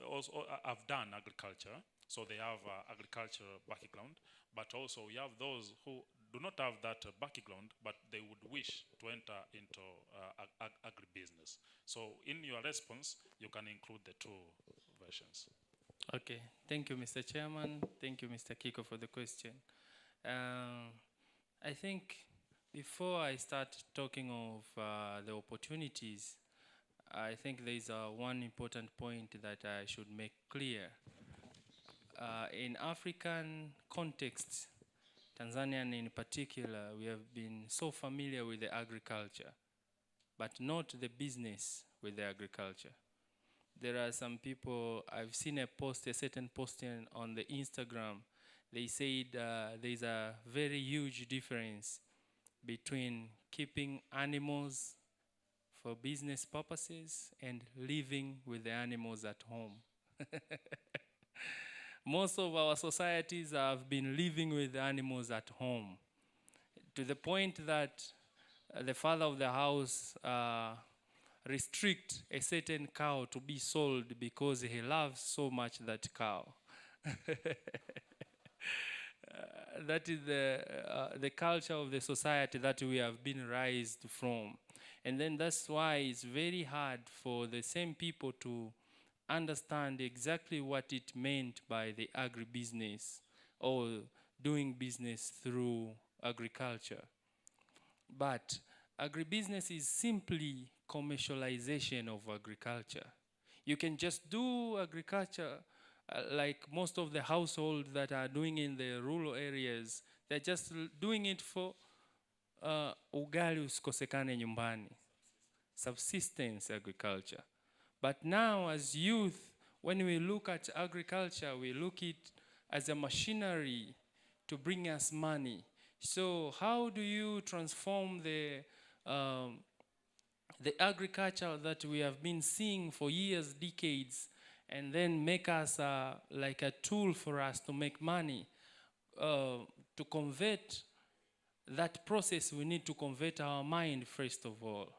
also have done agriculture, so they have agricultural background, but also we have those who do not have that background, but they would wish to enter into agribusiness. So in your response, you can include the two versions. Okay, thank you, Mr. Chairman. Thank you, Mr. Kiko, for the question. I think before I start talking of the opportunities, I think there is one important point that I should make clear. In African contexts, Tanzanian in particular, we have been so familiar with the agriculture, but not the business with the agriculture. There are some people, I've seen a certain posting on the Instagram. They said there's a very huge difference between keeping animals for business purposes and living with the animals at home. Most of our societies have been living with the animals at home, to the point that the father of the house restrict a certain cow to be sold because he loves so much that cow. That is the culture of the society that we have been raised from. And then that's why it's very hard for the same people to understand exactly what it meant by the agribusiness or doing business through agriculture. But agribusiness is simply commercialization of agriculture. You can just do agriculture like most of the households that are doing in the rural areas. They're just doing it for ugali usikosekane nyumbani, subsistence agriculture. But now as youth, when we look at agriculture, we look at it as a machinery to bring us money. So how do you transform the agriculture that we have been seeing for years, decades, and then make us like a tool for us to make money? To convert that process, we need to convert our mind first of all.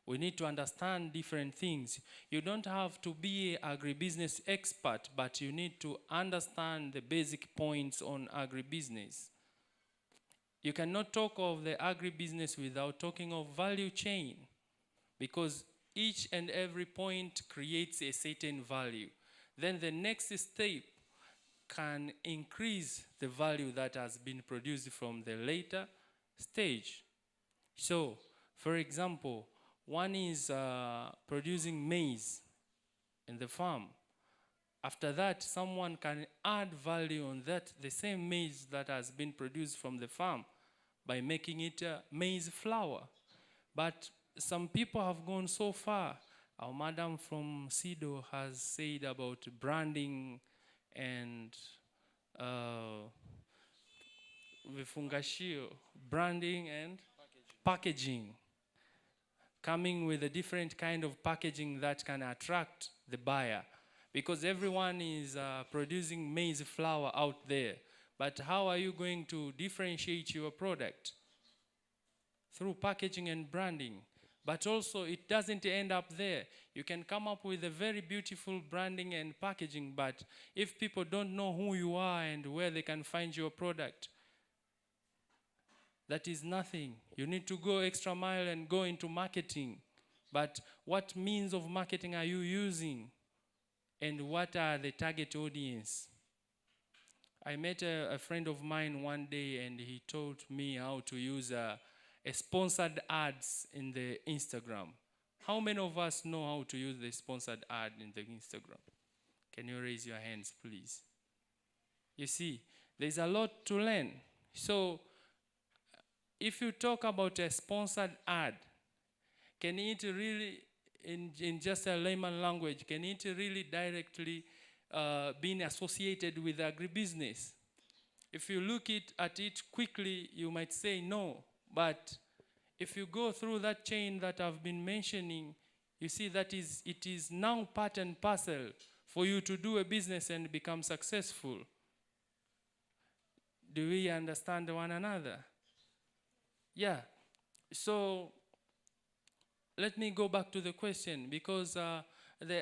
We need to understand different things. You don't have to be an agribusiness expert, but you need to understand the basic points on agribusiness. You cannot talk of the agribusiness without talking of value chain, because each and every point creates a certain value. Then the next step can increase the value that has been produced from the later stage. So, for example, one is producing maize in the farm. After that, someone can add value on that, the same maize that has been produced from the farm, by making it maize flour. But some people have gone so far. Our madam from SIDO has said about branding and vifungashio, branding and packaging. Coming with a different kind of packaging that can attract the buyer. Because everyone is producing maize flour out there. But how are you going to differentiate your product? Through packaging and branding. But also it doesn't end up there. You can come up with a very beautiful branding and packaging, but if people don't know who you are and where they can find your product, that is nothing. You need to go extra mile and go into marketing. But what means of marketing are you using? And what are the target audience? I met a friend of mine one day, and he told me how to use a sponsored ads in the Instagram. How many of us know how to use the sponsored ad in the Instagram? Can you raise your hands, please? You see, there's a lot to learn. So, if you talk about a sponsored ad, can it really, in just a layman language, can it really directly be associated with agribusiness? If you look at it quickly, you might say no. But if you go through that chain that I've been mentioning, you see that it is now part and parcel for you to do a business and become successful. Do we understand one another? Yeah. So let me go back to the question, because the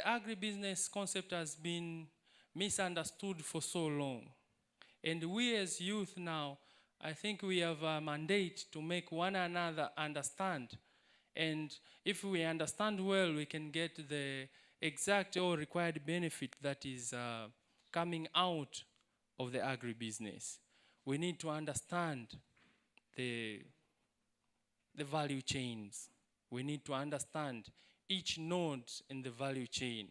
agribusiness concept has been misunderstood for so long. And we as youth now, I think we have a mandate to make one another understand. And if we understand well, we can get the exact or required benefit that is coming out of the agribusiness. We need to understand the value chains. We need to understand each node in the value chain.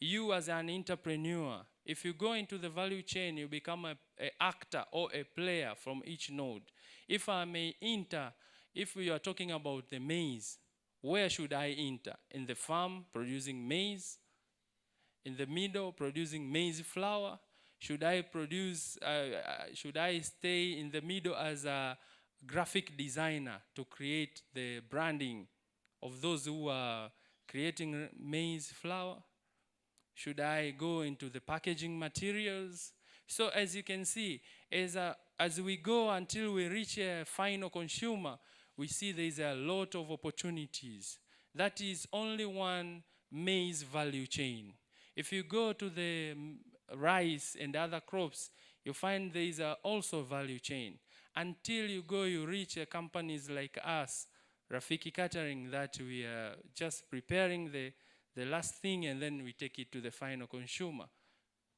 You as an entrepreneur, if you go into the value chain, you become an actor or a player from each node. If I may enter, if we are talking about the maize, where should I enter? In the farm, producing maize? In the middle, producing maize flour? Should I stay in the middle as a graphic designer to create the branding of those who are creating maize flour? Should I go into the packaging materials? So as you can see, as we go until we reach a final consumer, we see there's a lot of opportunities. that is only one maize value chain. If you go to the rice and other crops, you find there is also value chain. Until you reach companies like us, Rafiki Catering, that we are just preparing the last thing and then we take it to the final consumer.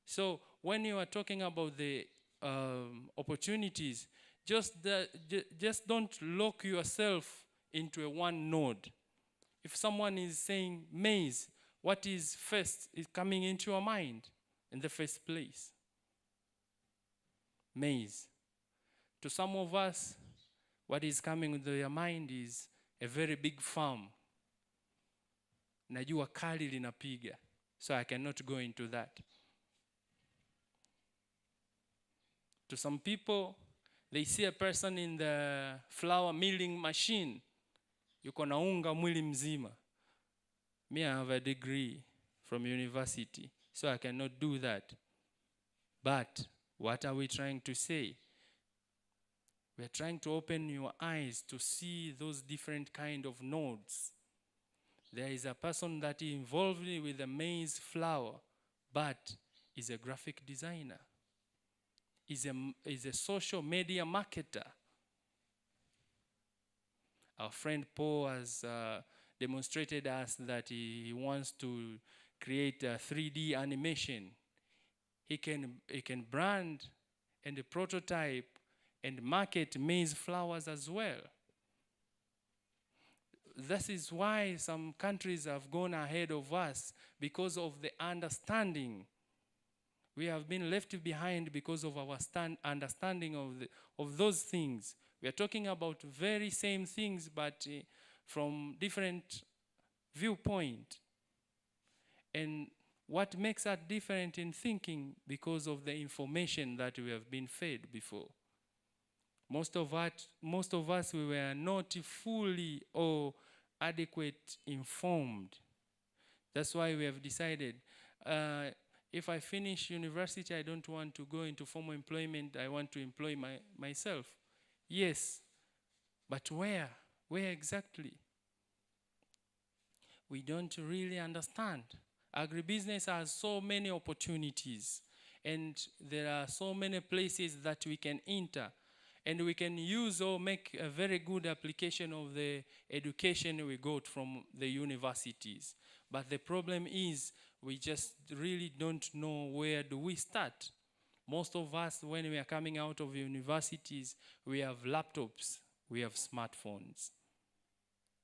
So when you are talking about the opportunities, just don't lock yourself into a one node. If someone is saying maize, what is first is coming into your mind in the first place? Maize. To some of us, what is coming into your mind is a very big farm. Najua kali linapiga, so I cannot go into that. To some people, they see a person in the flour milling machine, yuko na unga mwili mzima. Me, I have a degree from university, so I cannot do that. But what are we trying to say? We are trying to open your eyes to see those different kind of nodes. There is a person that is involved with the maize flour, but is a graphic designer, is a social media marketer. Our friend Paul has demonstrated us that he wants to create a 3D animation. He can brand and prototype and market maize flours as well. This is why some countries have gone ahead of us, because of the understanding. We have been left behind because of our understanding of those things. We are talking about very same things, but from different viewpoint. And what makes us different in thinking? Because of the information that we have been fed before. Most of us, we were not fully or adequate informed. That's why we have decided, if I finish university, I don't want to go into formal employment, I want to employ myself. Yes, but where? Where exactly? We don't really understand. Agribusiness has so many opportunities, and there are so many places that we can enter, and we can use or make a very good application of the education we got from the universities. But the problem is, we just really don't know where do we start. Most of us, when we are coming out of universities, we have laptops, we have smartphones.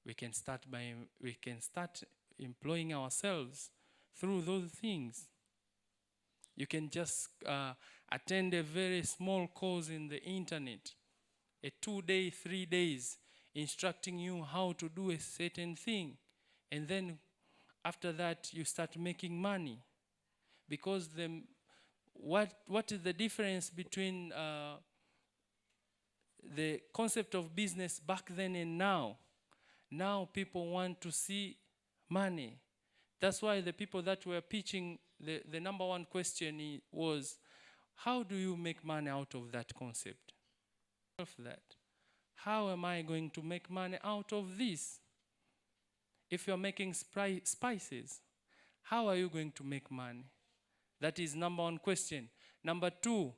We can start employing ourselves through those things. You can just attend a very small course in the internet, a 2-day, 3 days, instructing you how to do a certain thing. And then after that, you start making money. Because what is the difference between the concept of business back then and now? Now people want to see money. That's why the people that were pitching, the number one question was, how do you make money out of that concept? Of that. How am I going to make money out of this? If you're making spices, how are you going to make money? That is number one question. Number two,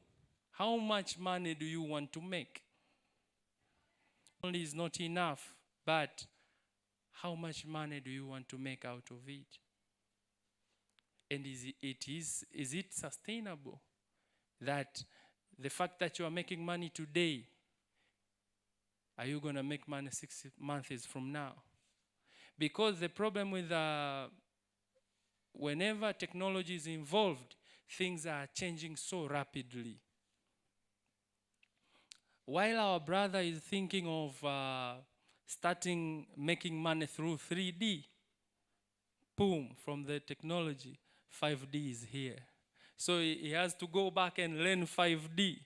how much money do you want to make? Only is not enough, but how much money do you want to make out of it? And is it sustainable? That the fact that you are making money today, are you going to make money 6 months from now? Because the problem with whenever technology is involved, things are changing so rapidly. While our brother is thinking of starting making money through 3D, boom, from the technology, 5D is here. So he has to go back and learn 5D.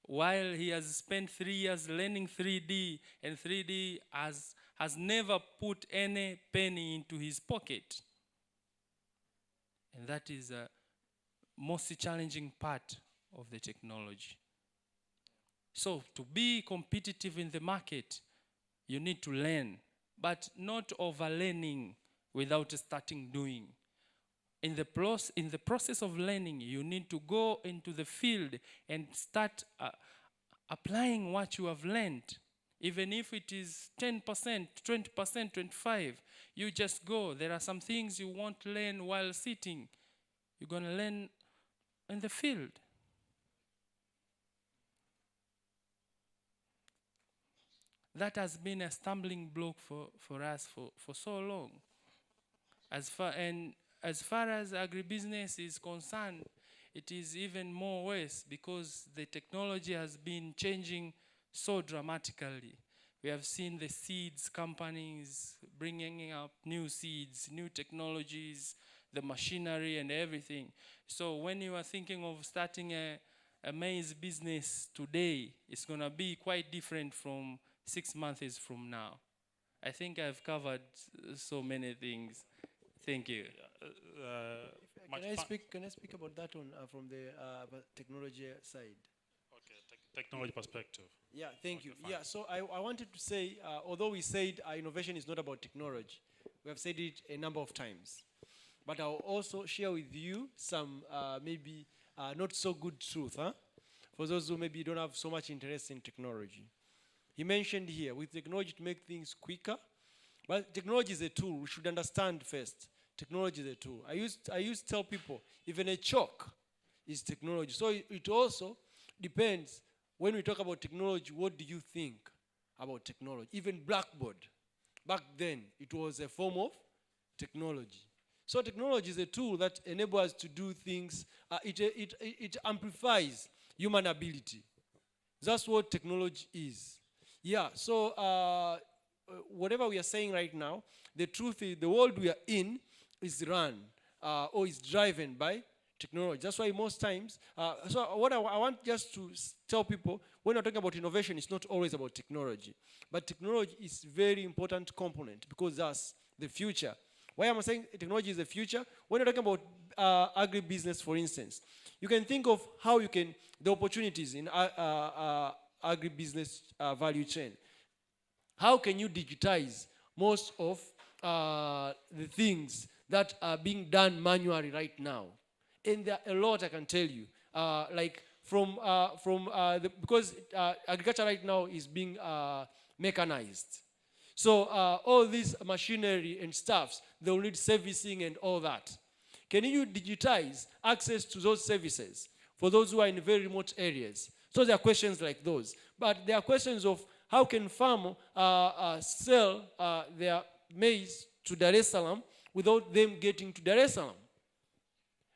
While he has spent 3 years learning 3D, and 3D has never put any penny into his pocket. And that is the most challenging part of the technology. So to be competitive in the market, you need to learn. but not overlearning without starting doing. In the process of learning, you need to go into the field and start applying what you have learned. Even if it is 10%, 20%, 25%, you just go. There are some things you won't learn while sitting. You're going to learn in the field. That has been a stumbling block for us for so long. As far as agribusiness is concerned, it is even more worse because the technology has been changing so dramatically. We have seen the seeds companies bringing up new seeds, new technologies, the machinery and everything. So when you are thinking of starting a maize business today, it's going to be quite different from 6 months from now. I think I've covered so many things. Thank you. Can I speak about that one from the technology side? Okay, technology perspective. Yeah, thank you. Fine. Yeah, so I wanted to say, although we said innovation is not about technology, we have said it a number of times. But I'll also share with you some maybe not so good truth, for those who maybe don't have so much interest in technology. He mentioned here, with technology to make things quicker, but technology is a tool. We should understand first, technology is a tool. I used to tell people, even a chalk is technology. So it also depends, when we talk about technology, what do you think about technology? Even blackboard, back then, it was a form of technology. So technology is a tool that enables us to do things. It amplifies human ability. That's what technology is. Yeah, so whatever we are saying right now, the truth is the world we are in is run or is driven by technology. That's why most times, so what I want just to tell people, when we're talking about innovation, it's not always about technology. But technology is a very important component because that's the future. Why am I saying technology is the future? When you're talking about agribusiness, for instance, you can think of how you can, the opportunities in agribusiness value chain. How can you digitize most of the things that are being done manually right now? And there are a lot I can tell you. Like because agriculture right now is being mechanized. So all this machinery and stuffs, they'll need servicing and all that. Can you digitize access to those services for those who are in very remote areas? So there are questions like those. But there are questions of how can farmers sell their maize to Dar es Salaam without them getting to Dar es Salaam?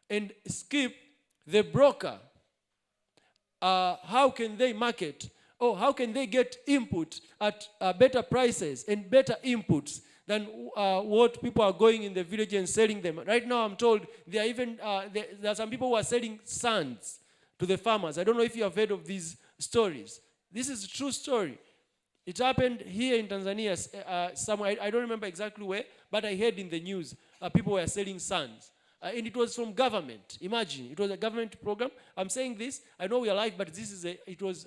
And skip the broker. How can they market? Or how can they get input at better prices and better inputs than what people are going in the village and selling them? Right now I'm told there are even there are some people who are selling sands to the farmers. I don't know if you have heard of these stories. This is a true story. It happened here in Tanzania somewhere. I don't remember exactly where, but I heard in the news people were selling sands. And it was from government. Imagine, it was a government program. I'm saying this, I know we are live, but this is it was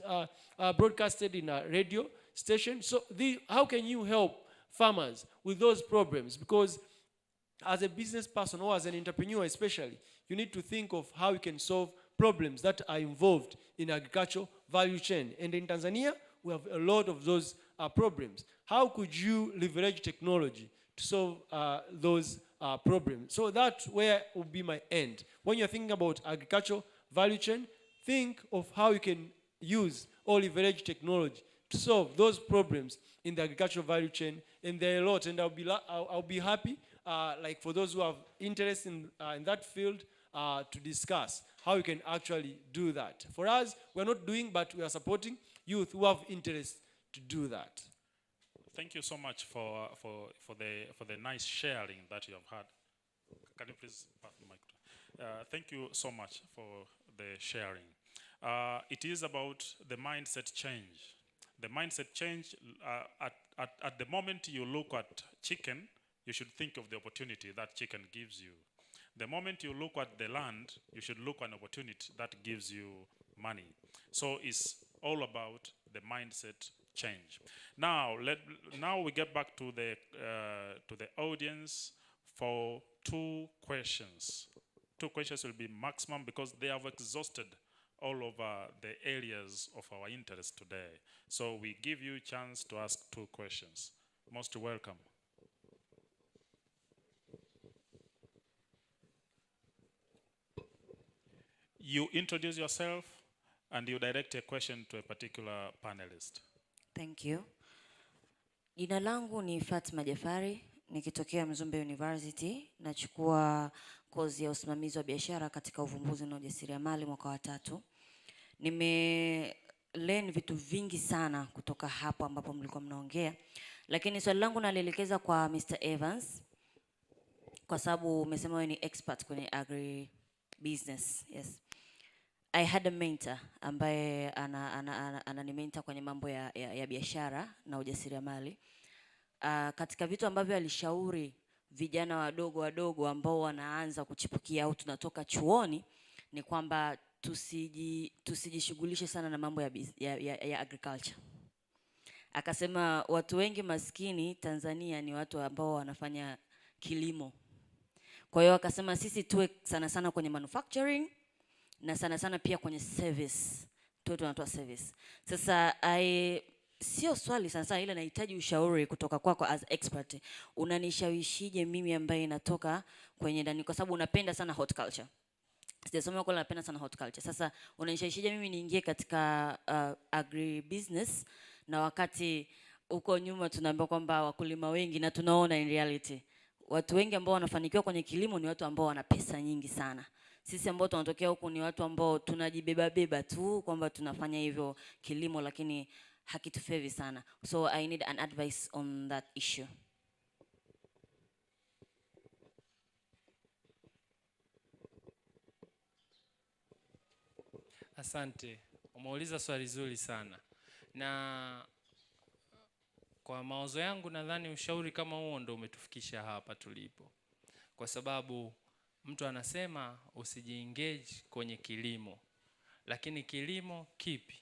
broadcasted in a radio station. So how can you help farmers with those problems? Because as a business person or as an entrepreneur especially, you need to think of how you can solve problems that are involved in agricultural value chain. And in Tanzania, we have a lot of those problems. How could you leverage technology to solve those problems? So that's where will be my end. When you're thinking about agricultural value chain, think of how you can use or leverage technology to solve those problems in the agricultural value chain. And there are a lot, and I'll be happy, like for those who have interest in that field, to discuss how you can actually do that. For us, we're not doing, but we are supporting youth who have interest to do that. Thank you so much for the nice sharing that you have had. Can you please pass the mic? Thank you so much for the sharing. It is about the mindset change. The mindset change, at the moment you look at chicken, you should think of the opportunity that chicken gives you. The moment you look at the land, you should look at an opportunity that gives you money. So it's all about the mindset change. Now we get back to the audience for 2 questions. 2 questions will be maximum because they have exhausted all over the areas of our interest today. So we give you a chance to ask 2 questions. Most welcome. You introduce yourself and you direct a question to a particular panelist. Thank you. Jina langu ni Fatma Jafari, nikitokea Mzumbe University, nachukua kozi ya usimamizi wa biashara katika uvumbuzi na ujasiriamali mwaka wa 3. Learn vitu vingi sana kutoka hapo ambapo mlikuwa mnaongea. Lakini swali langu nalielekeza kwa Mr. Evans kwa sababu umesema wewe ni expert kwenye agri business. Yes. I had a mentor ambaye anani mentor kwenye mambo ya biashara na ujasiriamali. Katika vitu ambavyo alishauri vijana wadogo ambao wanaanza kuchipukia au tunatoka chuoni ni kwamba tusijishughulishe sana na mambo ya agriculture. Akasema watu wengi maskini Tanzania ni watu ambao wanafanya kilimo. Kwa hiyo akasema sisi tuwe sana kwenye manufacturing na sana pia kwenye service. Tuwe tunatoa service. Sasa sio swali sana ile nahitaji ushauri kutoka kwako as expert. Unanishawishije mimi ambaye natoka kwenye ndani kwa sababu unapenda sana horticulture. Sijasoma kwa napenda sana horticulture. Sasa unanishawishije mimi niingie katika agri business na wakati uko nyuma tunaambiwa kwamba wakulima wengi na tunaona in reality watu wengi ambao wanafanikiwa kwenye kilimo ni watu ambao wana pesa nyingi sana. Sisi ambao tunatokea huku ni watu ambao tunajibeba tu kwamba tunafanya hivyo kilimo lakini hakitufevi sana. So I need an advice on that issue. Asante. Umeuliza swali zuri sana. Na kwa mawazo yangu nadhani ushauri kama huo ndio umetufikisha hapa tulipo. Kwa sababu mtu anasema usijiengage kwenye kilimo. Lakini kilimo kipi?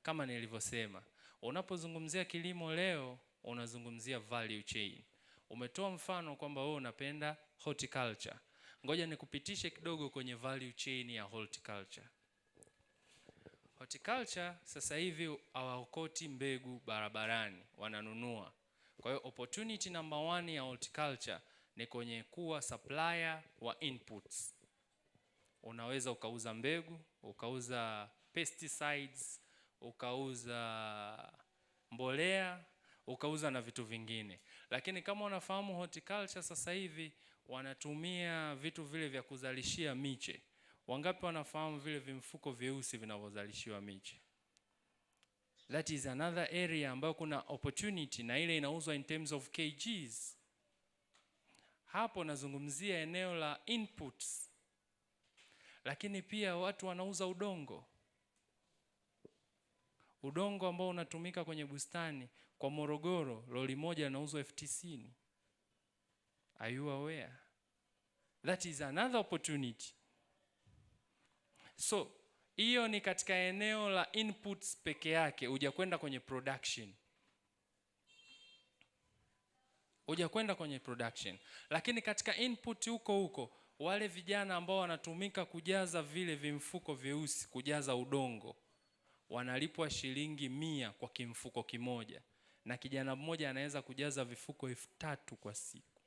Kama nilivyosema, unapozungumzia kilimo leo, unazungumzia value chain. Umetoa mfano kwamba wewe unapenda horticulture. Ngoja nikupitishe kidogo kwenye value chain ya horticulture. Horticulture sasa hivi hawaokoti mbegu barabarani, wananunua. Kwa hiyo opportunity number 1 ya horticulture ni kwenye kuwa supplier wa inputs. Unaweza ukauza mbegu, ukauza pesticides, ukauza mbolea, ukauza na vitu vingine. Lakini kama unafahamu horticulture sasa hivi wanatumia vitu vile vya kuzalishia miche. Wangapi wanafahamu vile vimfuko vyeusi vinavyozalishiwa miche? That is another area ambayo kuna opportunity na ile inauzwa in terms of kgs. Hapo nazungumzia eneo la inputs. Lakini pia watu wanauza udongo. Udongo ambao unatumika kwenye bustani kwa Morogoro, lori moja linauzwa 50,000. Are you aware? That is another opportunity. So, hiyo ni katika eneo la inputs peke yake, hujakwenda kwenye production. Hujakwenda kwenye production. Lakini katika input huko, wale vijana ambao wanatumika kujaza vile vimfuko vyeusi, kujaza udongo, wanalipwa shilingi 100 kwa kimfuko kimoja. Na kijana mmoja anaweza kujaza vifuko 3,000 kwa siku.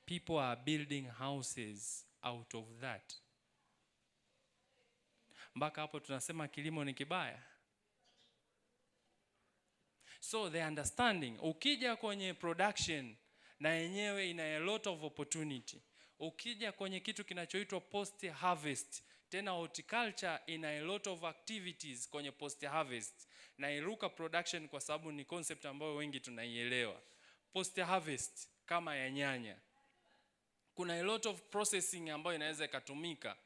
People are building houses out of that. Mpaka hapo tunasema kilimo ni kibaya. So the understanding, ukija kwenye production na yenyewe ina a lot of opportunity. Ukija kwenye kitu kinachoitwa post harvest, tena horticulture ina a lot of activities kwenye post harvest. Na iruka production kwa sababu ni concept ambayo wengi tunaielewa. Post harvest kama ya nyanya, kuna a lot of processing ambayo inaweza ikatumika.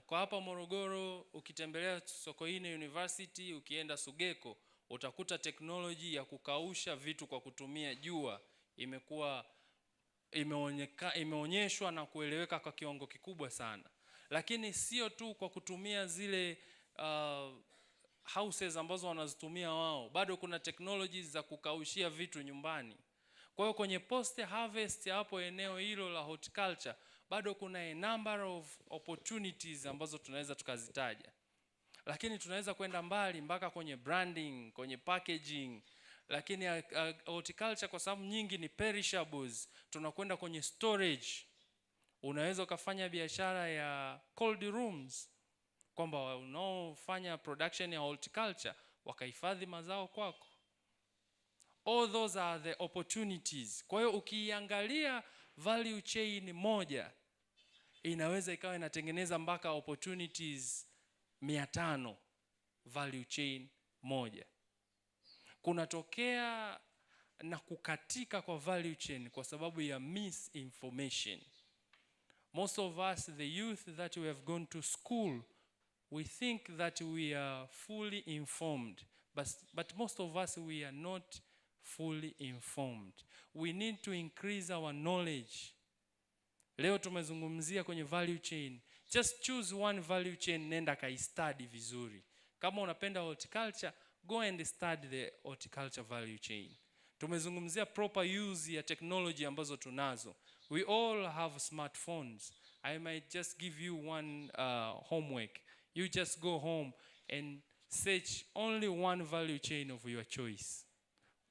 Kwa hapa Morogoro ukitembelea Sokoine University, ukienda Sugeko, utakuta teknoloji ya kukausha vitu kwa kutumia jua imeonyeshwa na kueleweka kwa kiwango kikubwa sana. Lakini sio tu kwa kutumia zile houses ambazo wanazitumia wao, bado kuna technologies za kukaushia vitu nyumbani. Kwa hiyo kwenye post harvest hapo eneo hilo la horticulture bado kuna a number of opportunities ambazo tunaweza tukazitaja. Lakini tunaweza kwenda mbali mpaka kwenye branding, kwenye packaging. Lakini horticulture kwa sababu nyingi ni perishables, tunakwenda kwenye storage. Unaweza ukafanya biashara ya cold rooms, kwamba unaofanya production ya horticulture wakahifadhi mazao kwako. All those are the opportunities. Kwa hiyo ukiangalia value chain moja inaweza ikawa inatengeneza mpaka opportunities 500. Value chain moja. Kunatokea na kukatika kwa value chain kwa sababu ya misinformation. Most of us, the youth that we have gone to school, we think that we are fully informed, but most of us, we are not fully informed. We need to increase our knowledge. Leo tumezungumzia kwenye value chain. Just choose one value chain, nenda kai-study vizuri. Kama unapenda horticulture, go and study the horticulture value chain. Tumezungumzia proper use ya technology ambazo tunazo. We all have smartphones. I might just give you one homework. You just go home and search only one value chain of your choice.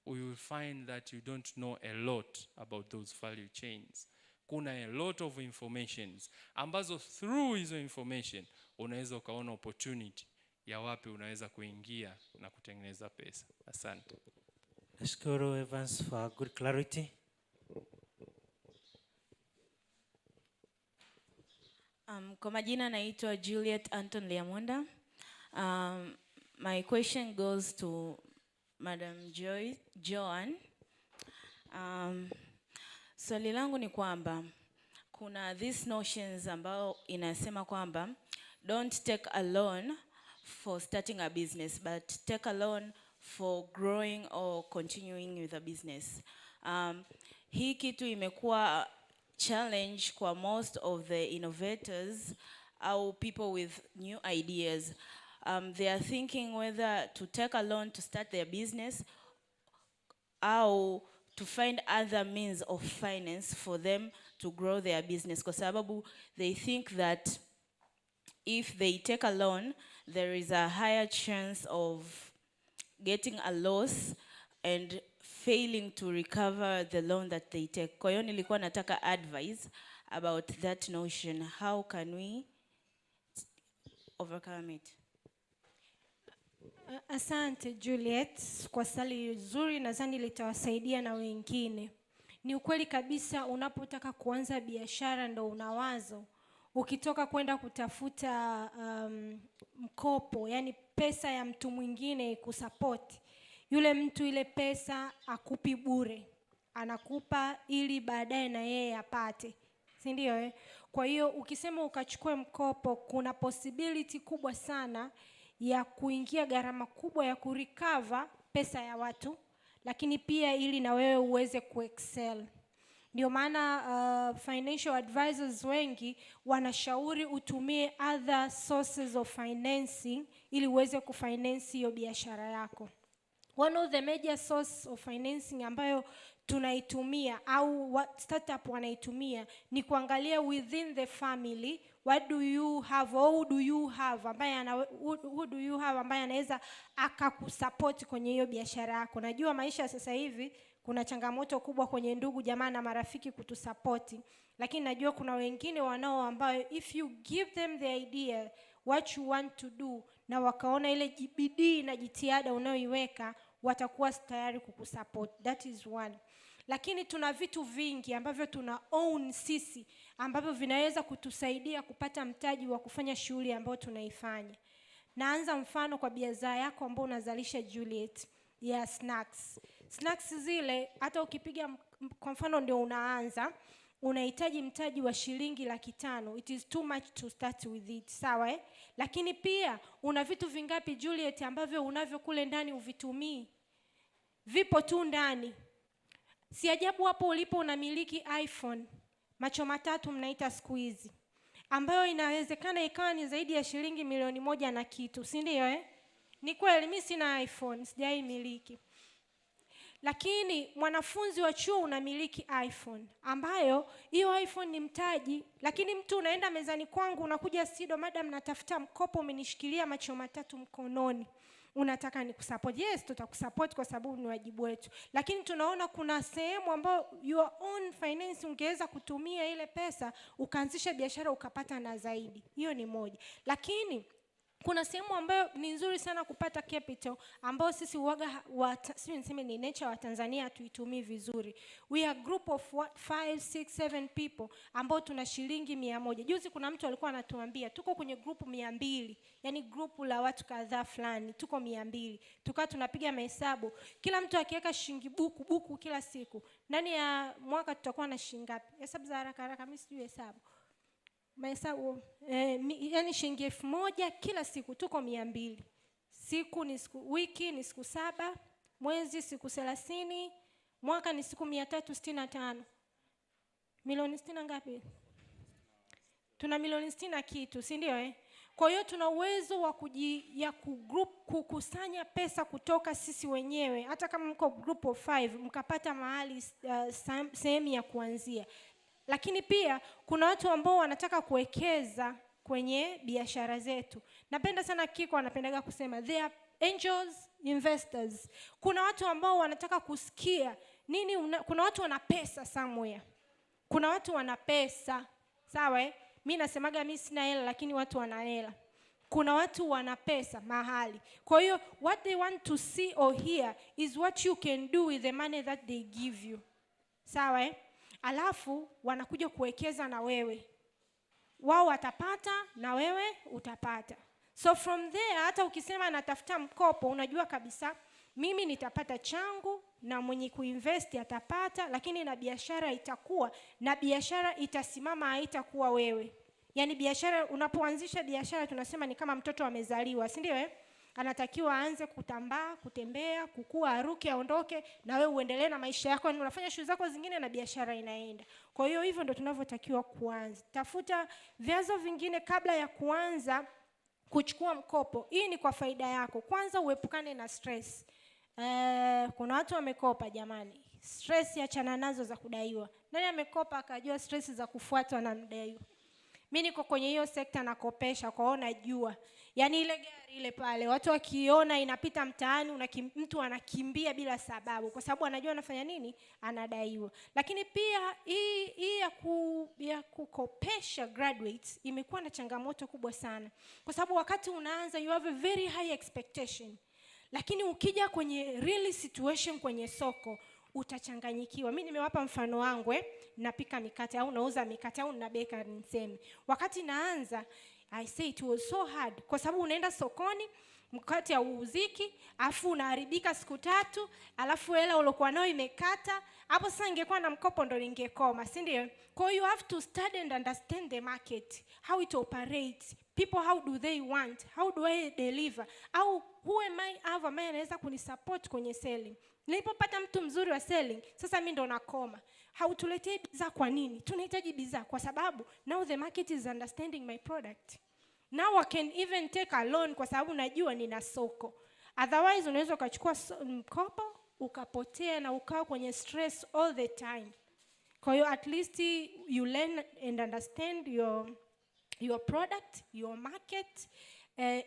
We will find that you don't know a lot about those value chains. Kuna a lot of informations ambazo through hizo information unaweza ukaona opportunity ya wapi unaweza kuingia na kutengeneza pesa. Asante. Nashukuru Evans for good clarity. Kwa majina naitwa Juliet Anton Liamonda. My question goes to Madam Joan. Swali langu ni kwamba kuna these notions ambao inasema kwamba don't take a loan for starting a business, but take a loan for growing or continuing with a business. Hii kitu imekuwa challenge kwa most of the innovators or people with new ideas. They are thinking whether to take a loan to start their business or to find other means of finance for them to grow their business. Kwa sababu they think that if they take a loan, there is a higher chance of getting a loss and failing to recover the loan that they take. Kwa hiyo nilikuwa nataka advice about that notion. How can we overcome it? Asante Juliet kwa swali zuri, nadhani litawasaidia na wengine. Ni ukweli kabisa, unapotaka kuanza biashara ndo unawazo. Ukitoka kwenda kutafuta mkopo, yani pesa ya mtu mwingine kusupport, yule mtu ile pesa akupi bure, anakupa ili baadaye na yeye apate, si ndio? Kwa hiyo ukisema ukachukue mkopo, kuna possibility kubwa sana ya kuingia gharama kubwa ya kurecover pesa ya watu, lakini pia ili na wewe uweze kuexcel. Ndio maana financial advisors wengi wanashauri utumie other sources of financing ili uweze kufinance hiyo biashara yako. One of the major source of financing ambayo tunaitumia au startup wanaitumia ni kuangalia within the family, what do you have, who do you have ambaye anaweza akakusupport kwenye hiyo biashara yako. Najua maisha sasa hivi kuna changamoto kubwa kwenye ndugu jamaa na marafiki kutusupport, lakini najua kuna wengine wanao ambayo if you give them the idea what you want to do na wakaona ile bidii na jitihada unayoiweka, watakuwa tayari kukusupport. That is one. Lakini tuna vitu vingi ambavyo tuna own sisi ambavyo vinaweza kutusaidia kupata mtaji wa kufanya shughuli ambayo tunaifanya. Naanza mfano kwa biashara yako ambayo unazalisha Juliet ya snacks. Snacks zile hata ukipiga kwa mfano ndio unaanza, unahitaji mtaji wa shilingi 500. It is too much to start with it, sawa? Lakini pia una vitu vingapi Juliet ambavyo unavyo kule ndani uvitumii? Vipo tu ndani. Si ajabu hapo ulipo unamiliki iPhone macho matatu mnaita siku hizi, ambayo inawezekana ikawa ni zaidi ya shilingi 1,000,000 na kitu, si ndio? Ni kweli mimi sina iPhone, sijaimiliki. Lakini mwanafunzi wa chuo unamiliki iPhone, ambayo hiyo iPhone ni mtaji. Lakini mtu unaenda mezani kwangu, unakuja SIDO, madam natafuta mkopo, umenishikilia macho matatu mkononi, unataka nikusupport. Yes, tutakusupport kwa sababu ni wajibu wetu. Lakini tunaona kuna sehemu ambayo your own finance ungeweza kutumia ile pesa ukaanzisha biashara ukapata na zaidi. Hiyo ni moja. Lakini kuna sehemu ambayo ni nzuri sana kupata capital, ambayo sisi uwaga sisi niseme ni nature wa Tanzania hatuitumii vizuri. We are group of 5, 6, 7 people ambao tuna shilingi 100. Juzi kuna mtu alikuwa anatuambia tuko kwenye group 200, yani group la watu kadhaa fulani, tuko 200. Tukawa tunapiga mahesabu, kila mtu akiweka shilingi buku kila siku, ndani ya mwaka tutakuwa na shilingi ngapi? Hesabu za haraka mimi sijui hesabu. Mahesabu yani shilingi 1000 kila siku, tuko 200. Siku ni siku, wiki ni siku 7, mwezi siku 30, mwaka ni siku 365. Milioni 60 ngapi? Tuna milioni 60 kitu, si ndio Kwa hiyo tuna uwezo wa kukusanya pesa kutoka sisi wenyewe, hata kama mko group of 5 mkapata mahali sehemu ya kuanzia. Lakini pia kuna watu ambao wanataka kuwekeza kwenye biashara zetu. Napenda sana Kiko anapendaga kusema they are angels investors. Kuna watu ambao wanataka kusikia nini kuna watu wana pesa somewhere. Kuna watu wana pesa. Sawa Mimi nasemaga mimi sina hela, lakini watu wana hela. Kuna watu wana pesa mahali. Kwa hiyo what they want to see or hear is what you can do with the money that they give you. Sawa Alafu wanakuja kuwekeza na wewe. Wao watapata na wewe utapata. So from there hata ukisema natafuta mkopo, unajua kabisa mimi nitapata changu na mwenye kuinvest atapata, lakini na biashara itakuwa, na biashara itasimama, haitakuwa wewe. Yaani biashara, unapoanzisha biashara tunasema ni kama mtoto amezaliwa, si ndio Anatakiwa aanze kutambaa, kutembea, kukua, aruke, aondoke, na wewe uendelee na maisha yako, unafanya shughuli zako zingine na biashara inaenda. Kwa hiyo hivyo ndio tunavyotakiwa kuanza. Tafuta vyanzo vingine kabla ya kuanza kuchukua mkopo. Hii ni kwa faida yako. Kwanza uepukane na stress. Kuna watu wamekopa jamani. Stress achana nazo za kudaiwa. Nani amekopa akajua stress za kufuatwa na mdaiwa? Mimi niko kwenye hiyo sekta nakopesha, kwa hiyo najua. Yaani ile gari ile pale, watu wakiona inapita mtaani, mtu anakimbia bila sababu, kwa sababu anajua anafanya nini? Anadaiwa. Lakini pia hii ya kukopesha graduates imekuwa na changamoto kubwa sana. Kwa sababu wakati unaanza you have a very high expectation. Lakini ukija kwenye real situation kwenye soko, utachanganyikiwa. Mimi nimewapa mfano wangu napika mikate au nauza mikate au na bakery niseme. Wakati naanza I say it was so hard, kwa sababu unaenda sokoni mkate hauuziki, afu unaharibika siku 3, alafu hela ulokuwa nayo imekata. Hapo sasa ingekuwa na mkopo ndo ningekoma, si ndio? So you have to study and understand the market, how it operates, people how do they want, how do I deliver, au who am I ambaye anaweza kunisupport kwenye selling. Nilipopata mtu mzuri wa selling, sasa mimi ndo nakoma. Hautuletei bidhaa kwa nini? Tunahitaji bidhaa kwa sababu now the market is understanding my product. Now I can even take a loan kwa sababu najua nina soko. Otherwise unaweza ukachukua mkopo ukapotea na ukawa kwenye stress all the time. Kwa hiyo at least you learn and understand your product, your market.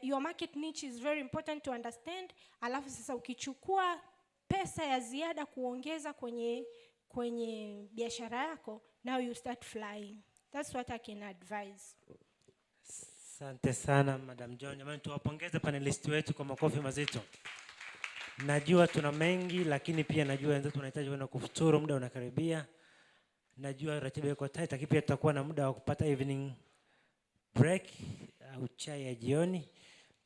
Your market niche is very important to understand. Alafu sasa ukichukua pesa ya ziada kuongeza kwenye biashara yako, now you start flying. That's what I can advise. Asante sana Madam John. Jamani tuwapongeze panelisti wetu kwa makofi mazito. Najua tuna mengi, lakini pia najua wenzetu tunahitaji kwenda kufuturu, muda unakaribia. Najua ratiba iko tight, lakini pia tutakuwa na muda wa kupata evening break au chai ya jioni.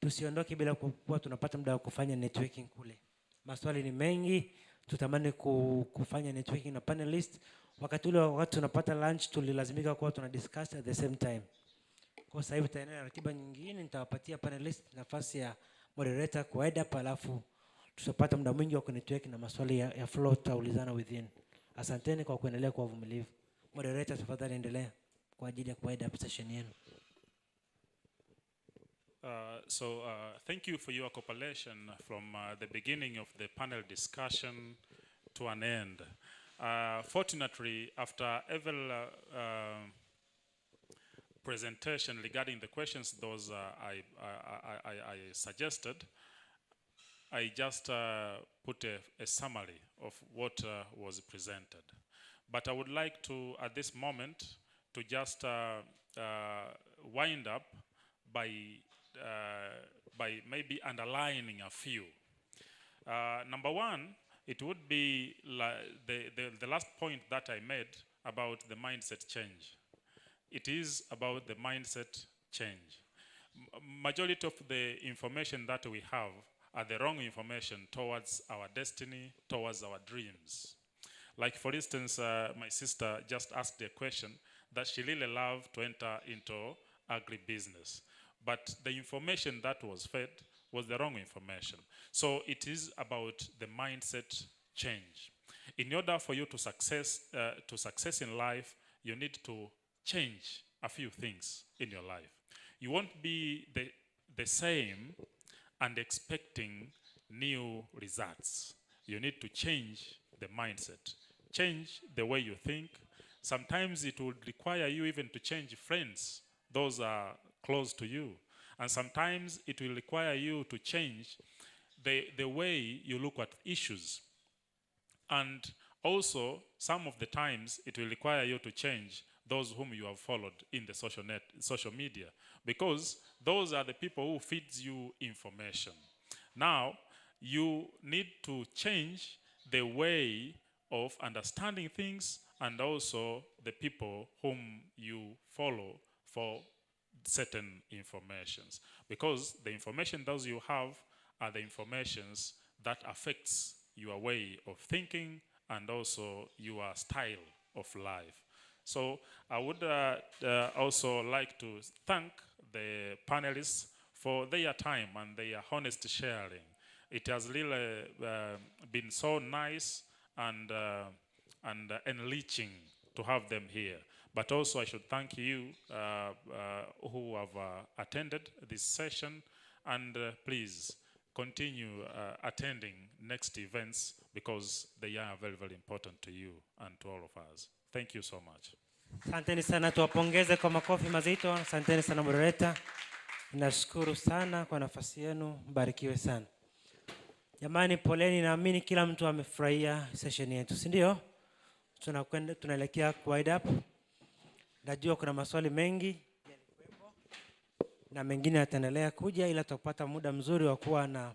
Tusiondoke bila kuwa tunapata muda wa kufanya networking kule. Maswali ni mengi, tutamani kufanya networking na panelist. Wakati tunapata lunch tulilazimika kuwa tunadiscuss at the same time. Kwa sasa hivi tutaendelea na ratiba nyingine, nitawapatia panelist nafasi ya moderator kuaida hapa, alafu tutapata muda mwingi wa kunetwork na maswali ya flow tutaulizana within. Asanteni kwa kuendelea kwa uvumilivu. Moderator tafadhali endelea kwa ajili ya kuaida session yenu. Thank you for your cooperation from the beginning of the panel discussion to an end. Fortunately, after every presentation regarding the questions those I suggested, I just put a summary of what was presented. But I would like to, at this moment, to just wind up by maybe underlining a few. Number one, it would be the last point that I made about the mindset change. It is about the mindset change. Majority of the information that we have are the wrong information towards our destiny, towards our dreams. Like for instance, my sister just asked a question that she really loved to enter into agribusiness. But the information that was fed was the wrong information. So it is about the mindset change. In order for you to success in life, you need to change a few things in your life. You won't be the same and expecting new results. You need to change the mindset, change the way you think. Sometimes it would require you even to change friends. Those are close to you. And sometimes it will require you to change the way you look at issues. And also, some of the times, it will require you to change those whom you have followed in the social media, because those are the people who feeds you information. Now, you need to change the way of understanding things and also the people whom you follow for certain informations, because the information those you have are the informations that affects your way of thinking and also your style of life. So I would also like to thank the panelists for their time and their honest sharing. It has really been so nice and enriching to have them here. But also I should thank you who have attended this session, and please continue attending next events because they are very, very important to you and to all of us. Thank you so much. Asanteni sana, tuwapongeze kwa makofi mazito. Asanteni sana moderator. Nashukuru sana kwa nafasi yenu, mbarikiwe sana. Jamani, poleni, naamini kila mtu amefurahia session yetu, si ndio? Tunaelekea wide up. Najua kuna maswali mengi na mengine yataendelea kuja, ila tutapata muda mzuri wa kuwa na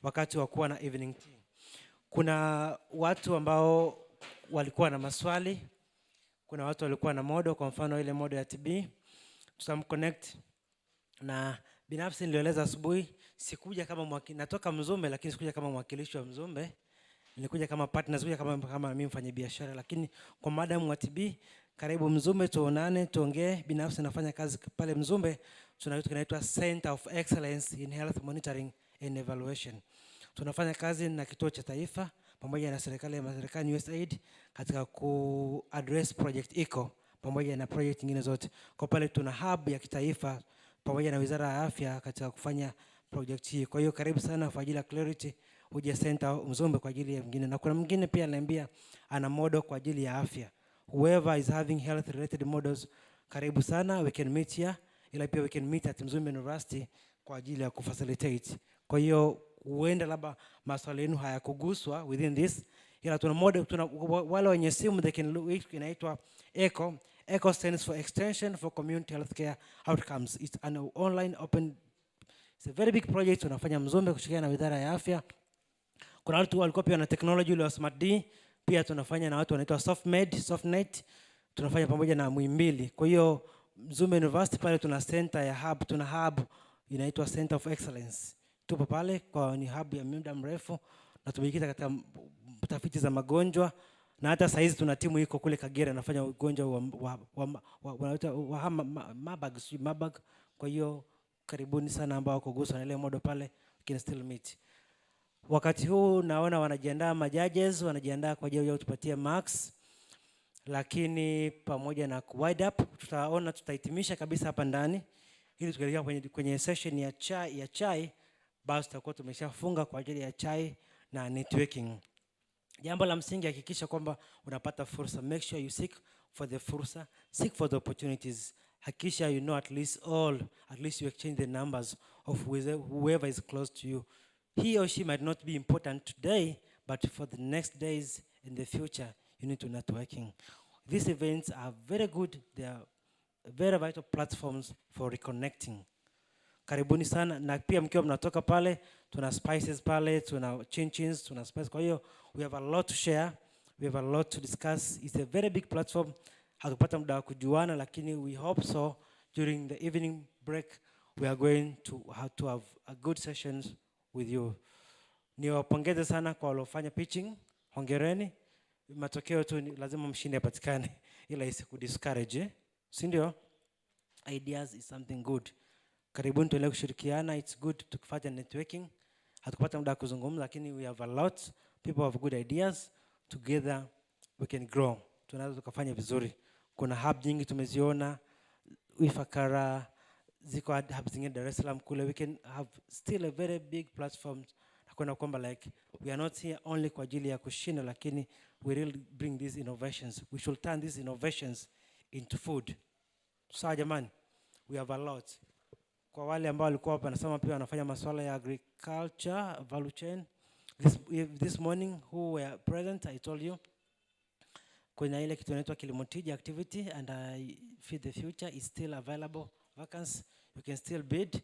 wakati wa kuwa na evening tea. Kuna watu ambao walikuwa na maswali, kuna watu walikuwa na modo, kwa mfano ile modo ya TB. Tutamconnect, na binafsi nilieleza asubuhi sikuja kama natoka Mzumbe, lakini sikuja kama mwakilishi wa Mzumbe. Nilikuja kama partner, sikuja kama mimi mfanya biashara, lakini kwa madam wa TB, karibu Mzumbe tuonane, tuongee. Binafsi nafanya kazi pale Mzumbe, tuna kitu kinaitwa Center of Excellence in Health Monitoring and Evaluation. Tunafanya kazi na kituo cha taifa pamoja na serikali ya Marekani USAID katika ku-address project ECO pamoja na project nyingine zote. Kwa pale tuna hub ya kitaifa pamoja na Wizara ya Afya katika kufanya project hii. Kwa hiyo karibu sana kwa ajili ya clarity uje Center Mzumbe kwa ajili ya mwingine. Na kuna mwingine pia ananiambia ana model kwa ajili ya afya. Whoever is having health related models, karibu sana, we can meet here. Ila pia we can meet at Mzumbe University kwa ajili ya kufacilitate. Kwa hiyo huenda labda maswali yenu hayakuguswa within this, ila tuna model, tuna wale wenye simu they can look, inaitwa ECO. ECO stands for Extension for Community Healthcare Outcomes. It's an online open, it's a very big project tunafanya Mzumbe kushirikiana na Wizara ya Afya. Kuna watu walikuwa pia na technology ile ya Smart D, pia tunafanya na watu wanaitwa Softnet, tunafanya pamoja na Muhimbili. Kwa hiyo Mzumbe University pale tuna center ya hub, tuna hub inaitwa Center of Excellence. Tupo pale kwa ni hub ya muda mrefu na tumejikita katika tafiti za magonjwa, na hata sasa hizi tuna timu iko kule Kagera nafanya ugonjwa wa Marburg. Kwa hiyo karibuni sana ambao kuguswa na ile modo pale, can still meet. Wakati huu naona wanajiandaa majudges, wanajiandaa kwa ajili ya kutupatia marks, lakini pamoja na wide up tutaona tutahitimisha kabisa hapa ndani. ili tukielekea kwenye session ya chai basi tutakuwa tumeshafunga kwa ajili ya chai na networking. Jambo la msingi, hakikisha kwamba unapata fursa. Make sure you seek for the fursa, seek for the opportunities. Hakikisha you know at least you exchange the numbers of whoever is close to you. He or she might not be important today, but for the next days in the future, you need to networking. These events are very good. They are very vital platforms for reconnecting. Karibuni sana, na pia mkiwa mnatoka pale, tuna spices pale, tuna chin-chins, tuna spices. Kwa hiyo, we have a lot to share, we have a lot to discuss. It's a very big platform. Hatupata muda wa kujuana, lakini we hope so during the evening break we are going to have a good sessions with you. Niwapongeze sana kwa waliofanya pitching. Hongereni. Matokeo tu lazima mshindi apatikane ila isikudiscourage, si ndio? Ideas is something good. Karibuni tuendelee kushirikiana. It's good to kufanya networking. Hatukupata muda kuzungumza, lakini we have a lot. People have good ideas. Together we can grow. Tunaweza tukafanya vizuri. Kuna hub nyingi tumeziona, Ifakara, ziko hub zingine Dar es Salaam kule. We can have still a very big platform. Hakuna kwamba like we are not here only kwa ajili ya kushinda, lakini we really bring these innovations. We should turn these innovations into food. Sawa jamani? We have a lot. Kwa wale ambao walikuwa hapa nasema pia wanafanya masuala ya agriculture, value chain. This morning who were present, I told you, kuna ile kitu inaitwa kilimo tija activity and Feed the Future is still available. Vacancy, you can still bid.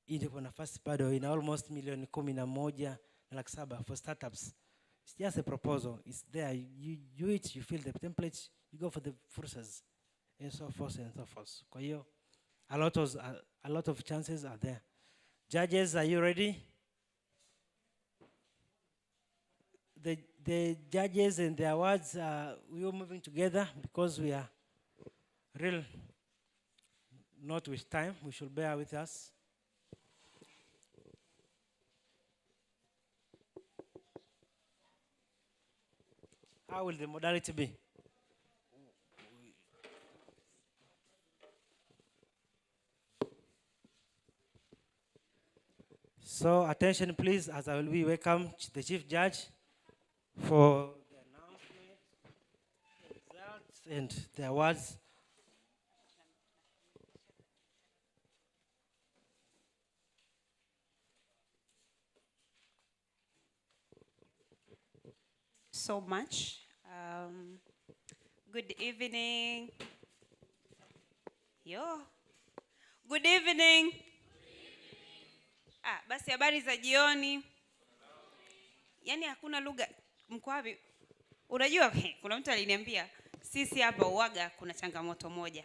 Iko nafasi bado ina almost milioni 11.7 for startups. It's just a proposal. It's there. You fill the templates, you go for the fursas, and so forth and so forth. Kwa hiyo, a lot of chances are there. Judges, are you ready? The judges and the awards, we are moving together because we are real not with time. We should bear with us. How will the modality be? So attention please, as I will be welcome the Chief Judge for the announcement, the results, and the awards. So much. Good evening. Good evening. Basi habari za jioni. Yaani hakuna lugha mkwapi. Unajua kuna mtu aliniambia sisi hapa uwaga kuna changamoto moja.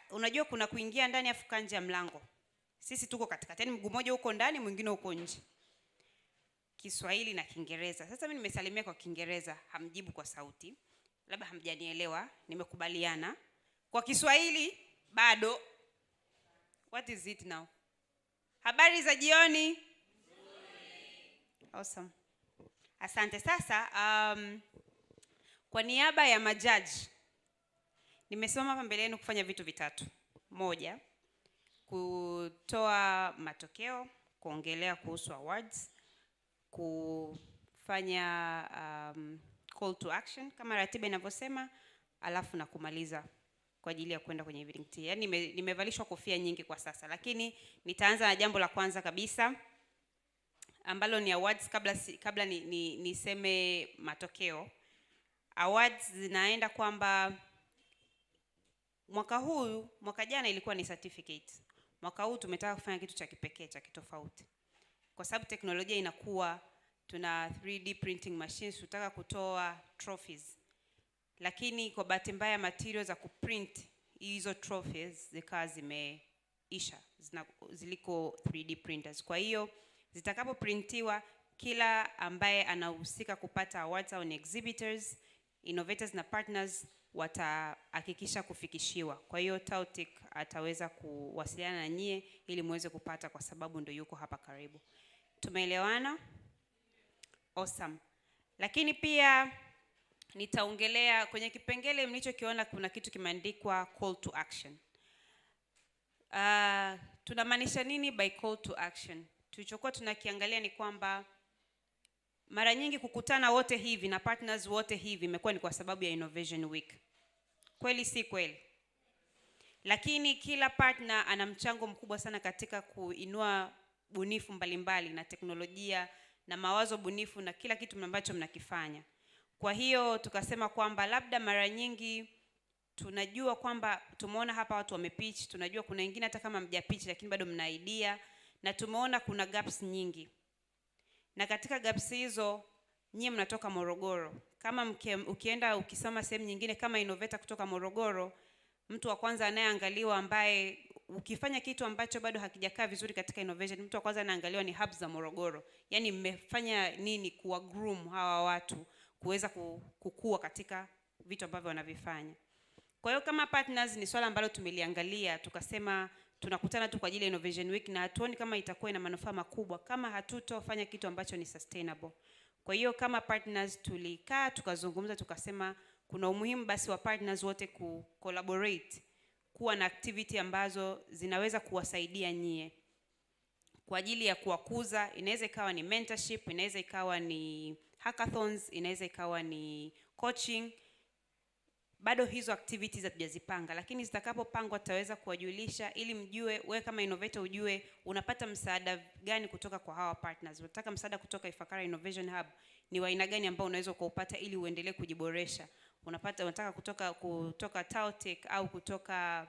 Unajua kuna kuingia ndani afu nje ya mlango. Sisi tuko katikati. Yaani mguu mmoja uko ndani, mwingine uko nje. Kiswahili na Kiingereza. Sasa mimi nimesalimia kwa Kiingereza, hamjibu kwa sauti. Labda hamjanielewa, nimekubaliana. Kwa Kiswahili bado. What is it now? Habari za jioni. Awesome. Asante. Sasa kwa niaba ya majaji nimesimama hapa mbele yenu kufanya vitu vitatu. Moja, kutoa matokeo, kuongelea kuhusu awards, kufanya call to action kama ratiba inavyosema, alafu na kumaliza kwa ajili ya kwenda kwenye evening tea. Yaani nimevalishwa kofia nyingi kwa sasa, lakini nitaanza na jambo la kwanza kabisa ambalo ni awards. Kabla niseme matokeo. Awards zinaenda kwamba mwaka jana ilikuwa ni certificate. Mwaka huu tumetaka kufanya kitu cha kipekee, cha kitofauti. Kwa sababu teknolojia inakuwa, tuna 3D printing machines, tutaka kutoa trophies. Lakini kwa bahati mbaya materials za kuprint hizo trophies zikawa zimeisha, ziliko 3D printers. Kwa hiyo zitakapo printiwa, kila ambaye anahusika kupata awards au ni exhibitors, innovators na partners watahakikisha kufikishiwa. Kwa hiyo Tautic ataweza kuwasiliana na nyie ili muweze kupata, kwa sababu ndio yuko hapa karibu. Tumeelewana? Awesome. Lakini pia nitaongelea kwenye kipengele mlichokiona kuna kitu kimeandikwa call to action. Tunamaanisha nini by call to action? Tulichokuwa tunakiangalia ni kwamba mara nyingi kukutana wote hivi na partners wote hivi imekuwa ni kwa sababu ya Innovation Week. Kweli si kweli? Lakini kila partner ana mchango mkubwa sana katika kuinua bunifu mbalimbali na teknolojia na mawazo bunifu na kila kitu ambacho mnakifanya. Kwa hiyo tukasema kwamba labda mara nyingi tunajua kwamba tumeona hapa watu wamepitch, tunajua kuna wengine hata kama mjapitch lakini bado mna idea, na tumeona kuna gaps nyingi. Na katika gaps hizo nyinyi mnatoka Morogoro. Kama ukienda ukisoma sehemu nyingine kama innovator kutoka Morogoro, mtu wa kwanza anayeangaliwa ambaye ukifanya kitu ambacho bado hakijakaa vizuri katika innovation, mtu wa kwanza anaangaliwa ni hubs za Morogoro. Yaani mmefanya nini kuwa groom hawa watu kuweza kukua katika vitu ambavyo wanavifanya. Kwa hiyo kama partners ni swala ambalo tumeliangalia, tukasema tunakutana tu kwa ajili ya Innovation Week na hatuoni kama itakuwa ina manufaa makubwa kama hatutofanya kitu ambacho ni sustainable. Kwa hiyo kama partners tulikaa tukazungumza tukasema kuna umuhimu basi wa partners wote collaborate, kuwa na activity ambazo zinaweza kuwasaidia nyie kwa ajili ya kuwakuza. Inaweza ikawa ni mentorship, inaweza ikawa ni hackathons, inaweza ikawa ni coaching. Bado hizo activities hatujazipanga, lakini zitakapopangwa tutaweza kuwajulisha ili mjue, wewe kama innovator ujue unapata msaada gani kutoka kwa hawa partners. Unataka msaada kutoka Ifakara Innovation Hub, ni wa aina gani ambao unaweza kuupata ili uendelee kujiboresha. Unataka kutoka Tautech au kutoka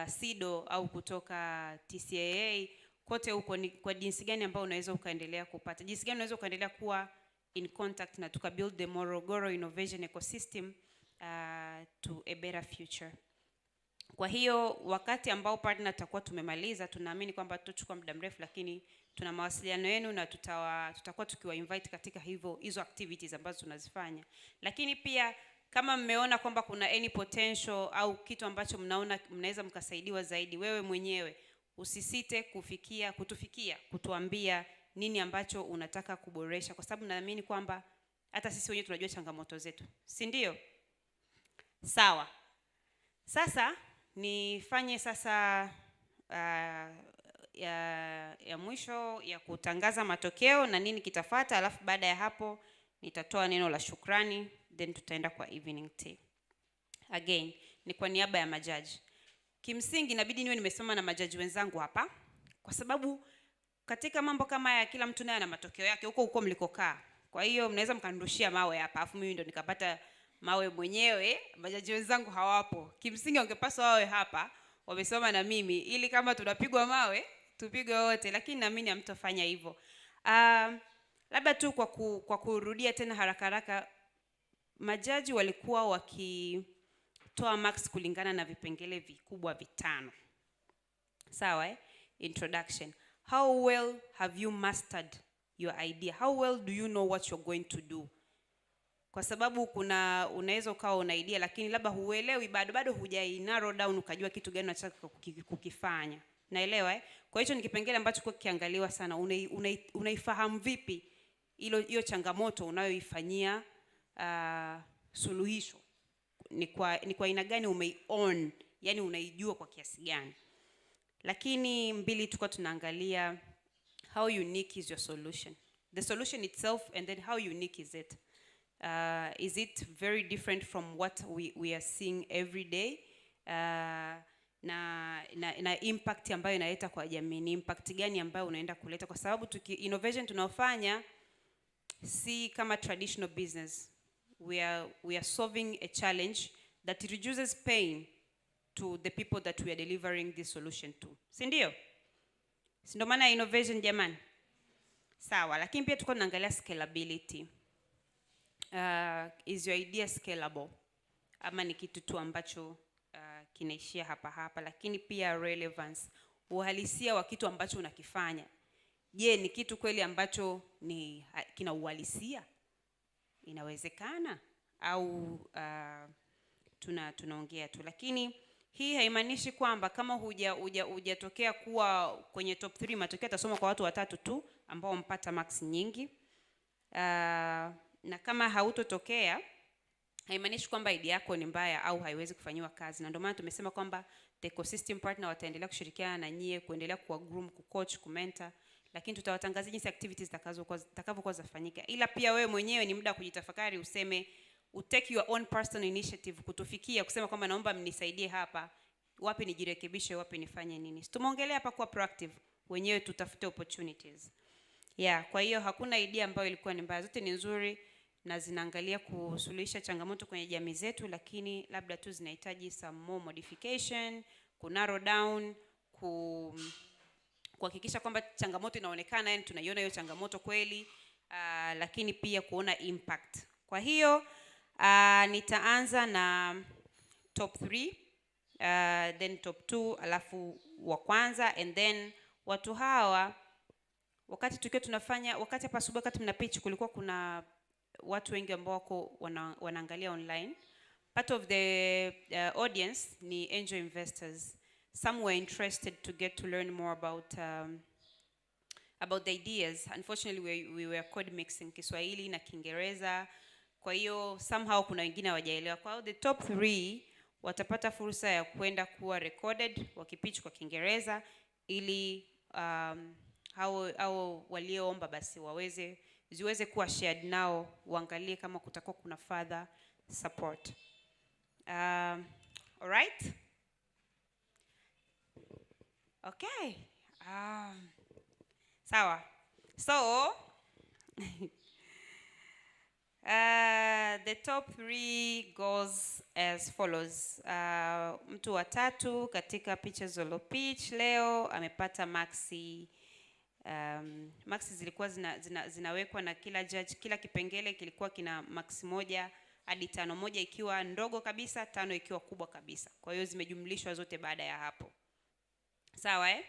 SIDO au kutoka TCAA, kote huko ni kwa jinsi gani ambao unaweza ukaendelea kupata. Jinsi gani unaweza ukaendelea kuwa in contact na tuka build the MORO innovation ecosystem to a better future. Kwa hiyo wakati ambao partner tutakuwa tumemaliza, tunaamini kwamba tutachukua muda mrefu, lakini tuna mawasiliano yenu na tutakuwa tukiwa invite katika hizo activities ambazo tunazifanya. Lakini pia kama mmeona kwamba kuna any potential au kitu ambacho mnaona mnaweza mkasaidiwa zaidi, wewe mwenyewe usisite kutufikia kutuambia nini ambacho unataka kuboresha, kwa sababu naamini kwamba hata sisi wenyewe tunajua changamoto zetu, si ndio? Sawa. Sasa nifanye ya mwisho ya kutangaza matokeo na nini kitafuata, alafu baada ya hapo nitatoa neno la shukrani, then tutaenda kwa evening tea. Again, ni kwa niaba ya majaji. Kimsingi inabidi niwe nimesoma na majaji wenzangu hapa, kwa sababu katika mambo kama haya kila mtu naye ana matokeo yake huko mlikokaa. Kwa hiyo mnaweza mkanirushia mawe hapa, afu mimi ndo nikapata mawe mwenyewe, majaji wenzangu hawapo. Kimsingi wangepaswa wawe hapa, wamesoma na mimi, ili kama tunapigwa mawe, tupigwe wote, lakini naamini hamtofanya hivyo. Labda tu kwa kurudia tena haraka, majaji walikuwa wakitoa marks kulingana na vipengele vikubwa 5. Sawa Introduction. How well have you mastered your idea? How well do you know what you're going to do? Kwa sababu unaweza ukawa una idea lakini labda huelewi bado hujai narrow down ukajua kitu gani unataka kukifanya. Naelewa Kwa hiyo ni kipengele ambacho kwa kiangaliwa sana. Unaifahamu vipi hiyo changamoto unayoifanyia suluhisho? Ni kwa aina gani umeion, yani unaijua kwa kiasi gani? Lakini 2 tulikuwa tunaangalia how unique is your solution. The solution itself and then how unique is it? Is it very different from what we are seeing every day? Na impact ambayo inaleta kwa jamii, ni impact gani ambayo unaenda kuleta? Kwa sababu innovation tunaofanya si kama traditional business. We are solving a challenge that reduces pain to the people that we are delivering this solution to. Si ndio? Si ndio maana innovation jamani? Sawa, lakini pia tuko tunaangalia scalability. Is your idea scalable? Ama ni kitu tu ambacho kinaishia hapa, lakini pia relevance, uhalisia wa kitu ambacho unakifanya. Je, ni kitu kweli ambacho kina uhalisia? Inawezekana au tunaongea tu? Lakini hii haimaanishi kwamba kama hujatokea kuwa kwenye top 3, matokeo yatasoma kwa watu 3 tu ambao wampata marks nyingi. Na kama hautotokea haimaanishi kwamba idea yako ni mbaya au haiwezi kufanywa kazi. Na ndio maana tumesema kwamba the ecosystem partner wataendelea kushirikiana na nyie kuendelea kuwa groom, kucoach, kumentor, lakini tutawatangazia jinsi activities zitakavyokuwa zafanyika. Ila pia wewe mwenyewe ni muda wa kujitafakari, useme take your own personal initiative kutufikia kusema kwamba naomba mnisaidie hapa, wapi nijirekebishe, wapi nifanye nini. Tumeongelea hapa kuwa proactive, wenyewe tutafute opportunities. Kwa hiyo hakuna idea ambayo ilikuwa ni mbaya, zote ni nzuri na zinaangalia kusuluhisha changamoto kwenye jamii zetu, lakini labda tu zinahitaji some more modification, ku narrow down, kuhakikisha kwamba changamoto inaonekana, yani tunaiona hiyo changamoto kweli, lakini pia kuona impact. Kwa hiyo nitaanza na top 3, then top 2, alafu wa kwanza, and then watu hawa wakati tukiwa tunafanya, wakati hapa asubuhi wakati mna pitch kulikuwa kuna watu wengi ambao wako wanaangalia online. Part of the audience ni angel investors. Some were interested to get to learn more about the ideas. Unfortunately we were code mixing Kiswahili na Kiingereza. Kwa hiyo somehow kuna wengine hawajaelewa. Kwa hiyo the top 3 watapata fursa ya kwenda kuwa recorded wakipitch kwa Kiingereza ili hao walioomba basi ziweze kuwa shared nao, uangalie kama kutakuwa kuna further support. All right? Okay. Sawa. So the top 3 goes as follows. Mtu wa 3 katika pitches zolo pitch leo amepata maxi. Maxi zilikuwa zinawekwa na kila judge, kila kipengele kilikuwa kina maxi 1 hadi 5, moja ikiwa ndogo kabisa, 5 ikiwa kubwa kabisa. Kwa hiyo zimejumlishwa zote baada ya hapo. Sawa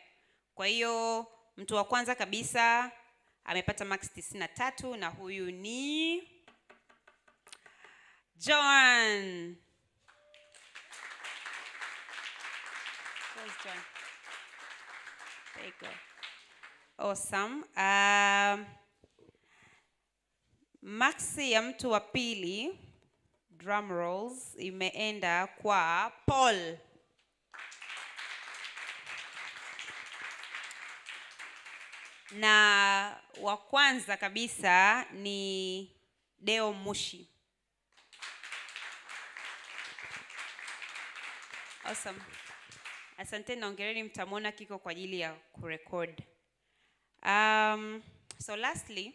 Kwa hiyo mtu wa kwanza kabisa amepata max 93 na huyu ni John. Where's John? There you go. Awesome. Maxi ya mtu wa pili, drum rolls, imeenda kwa Paul. Na wa kwanza kabisa ni Deo Mushi. Awesome. Asante na ongereni, mtamwona kiko kwa ajili ya kurecord. So lastly,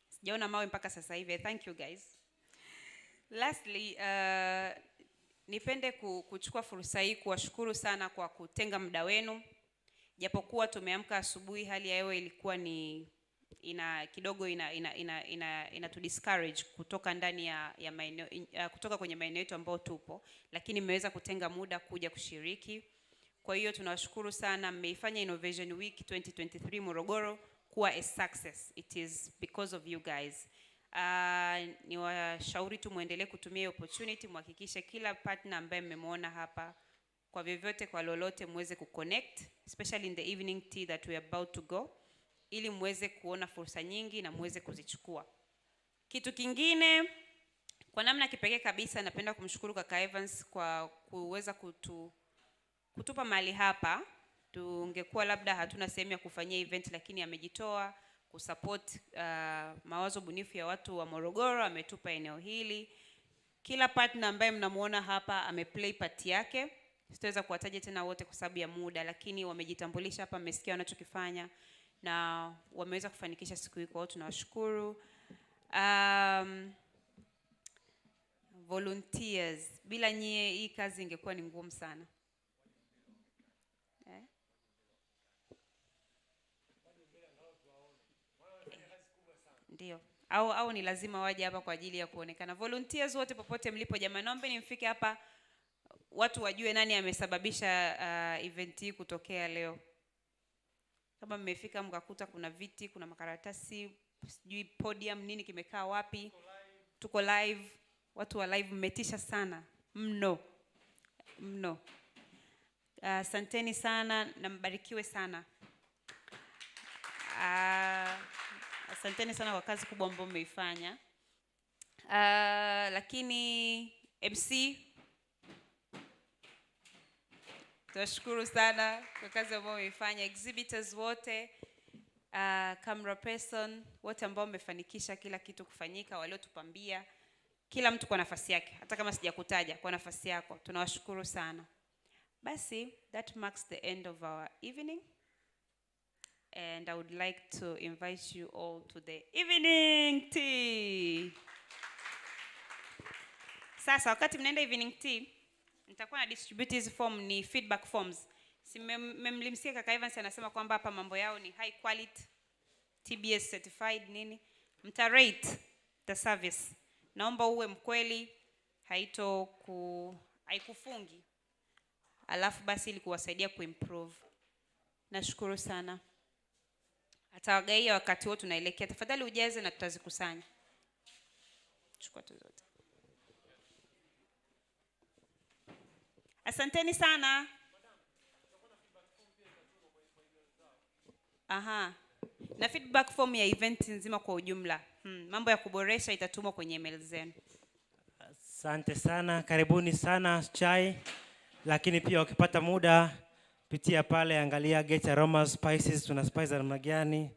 sijaona mawe mpaka sasa hivi. Thank you guys. Lastly, nipende kuchukua fursa hii kuwashukuru sana kwa kutenga muda wenu. Japokuwa tumeamka asubuhi, hali ya hewa ilikuwa ni kidogo ina to discourage kutoka ndani ya maeneo, kutoka kwenye maeneo yetu ambao tupo, lakini mmeweza kutenga muda kuja kushiriki. Kwa hiyo tunawashukuru sana, mmeifanya Innovation Week 2023 Morogoro kuwa a success. It is because of you guys. Ni washauri tu muendelee kutumia opportunity, muhakikishe kila partner ambaye mmemwona hapa kwa vyovyote kwa lolote muweze kuconnect, especially in the evening tea that we are about to go, ili muweze kuona fursa nyingi na muweze kuzichukua. Kitu kingine, kwa namna kipekee kabisa napenda kumshukuru kaka Evans kwa kuweza kutupa mahali hapa. Tungekuwa labda hatuna sehemu ya kufanyia event, lakini amejitoa kusupport mawazo bunifu ya watu wa Morogoro, ametupa eneo hili. Kila partner ambaye mnamuona hapa ameplay part yake. Sitaweza kuwataja tena wote kwa sababu ya muda, lakini wamejitambulisha hapa, mmesikia wanachokifanya na wameweza kufanikisha siku hii, kwa hiyo tunawashukuru. Volunteers, bila nyie hii kazi ingekuwa ni ngumu sana. Ndio. Au ni lazima waje hapa kwa ajili ya kuonekana. Volunteers wote popote mlipo jamani, naomba nimfike hapa watu wajue nani amesababisha event hii kutokea leo. Kama mmefika mkakuta kuna viti, kuna makaratasi, sijui podium nini kimekaa wapi. Tuko live. Watu wa live mmetisha sana. Mno. Asanteni sana na mbarikiwe sana. Asanteni sana kwa kazi kubwa ambayo mmeifanya. Lakini MC Tunashukuru sana kwa kazi ambayo umeifanya, exhibitors wote, camera person wote ambao wamefanikisha kila kitu kufanyika, waliotupambia, kila mtu kwa nafasi yake, hata kama sijakutaja kwa nafasi yako. Tunawashukuru sana. Basi, that marks the end of our evening. And I would like to invite you all to the evening tea. Sasa wakati mnaenda evening tea, nitakuwa na distribute hizi form, ni feedback forms. Mmemlimsikia kaka Evans anasema kwamba hapa mambo yao ni high quality, TBS certified nini. Mta rate the service. Naomba uwe mkweli, haikufungi. Alafu basi ili kuwasaidia kuimprove. Nashukuru sana. Atawagaia wakati wote tunaelekea. Tafadhali ujaze na tutazikusanya. Chukua tu zote. Asanteni sana. Aha. Na feedback form ya event nzima kwa ujumla. Mambo ya kuboresha itatumwa kwenye email zenu. Asante sana, karibuni sana chai. Lakini pia ukipata muda pitia pale, angalia Get Aroma Spices, tuna spices namna gani.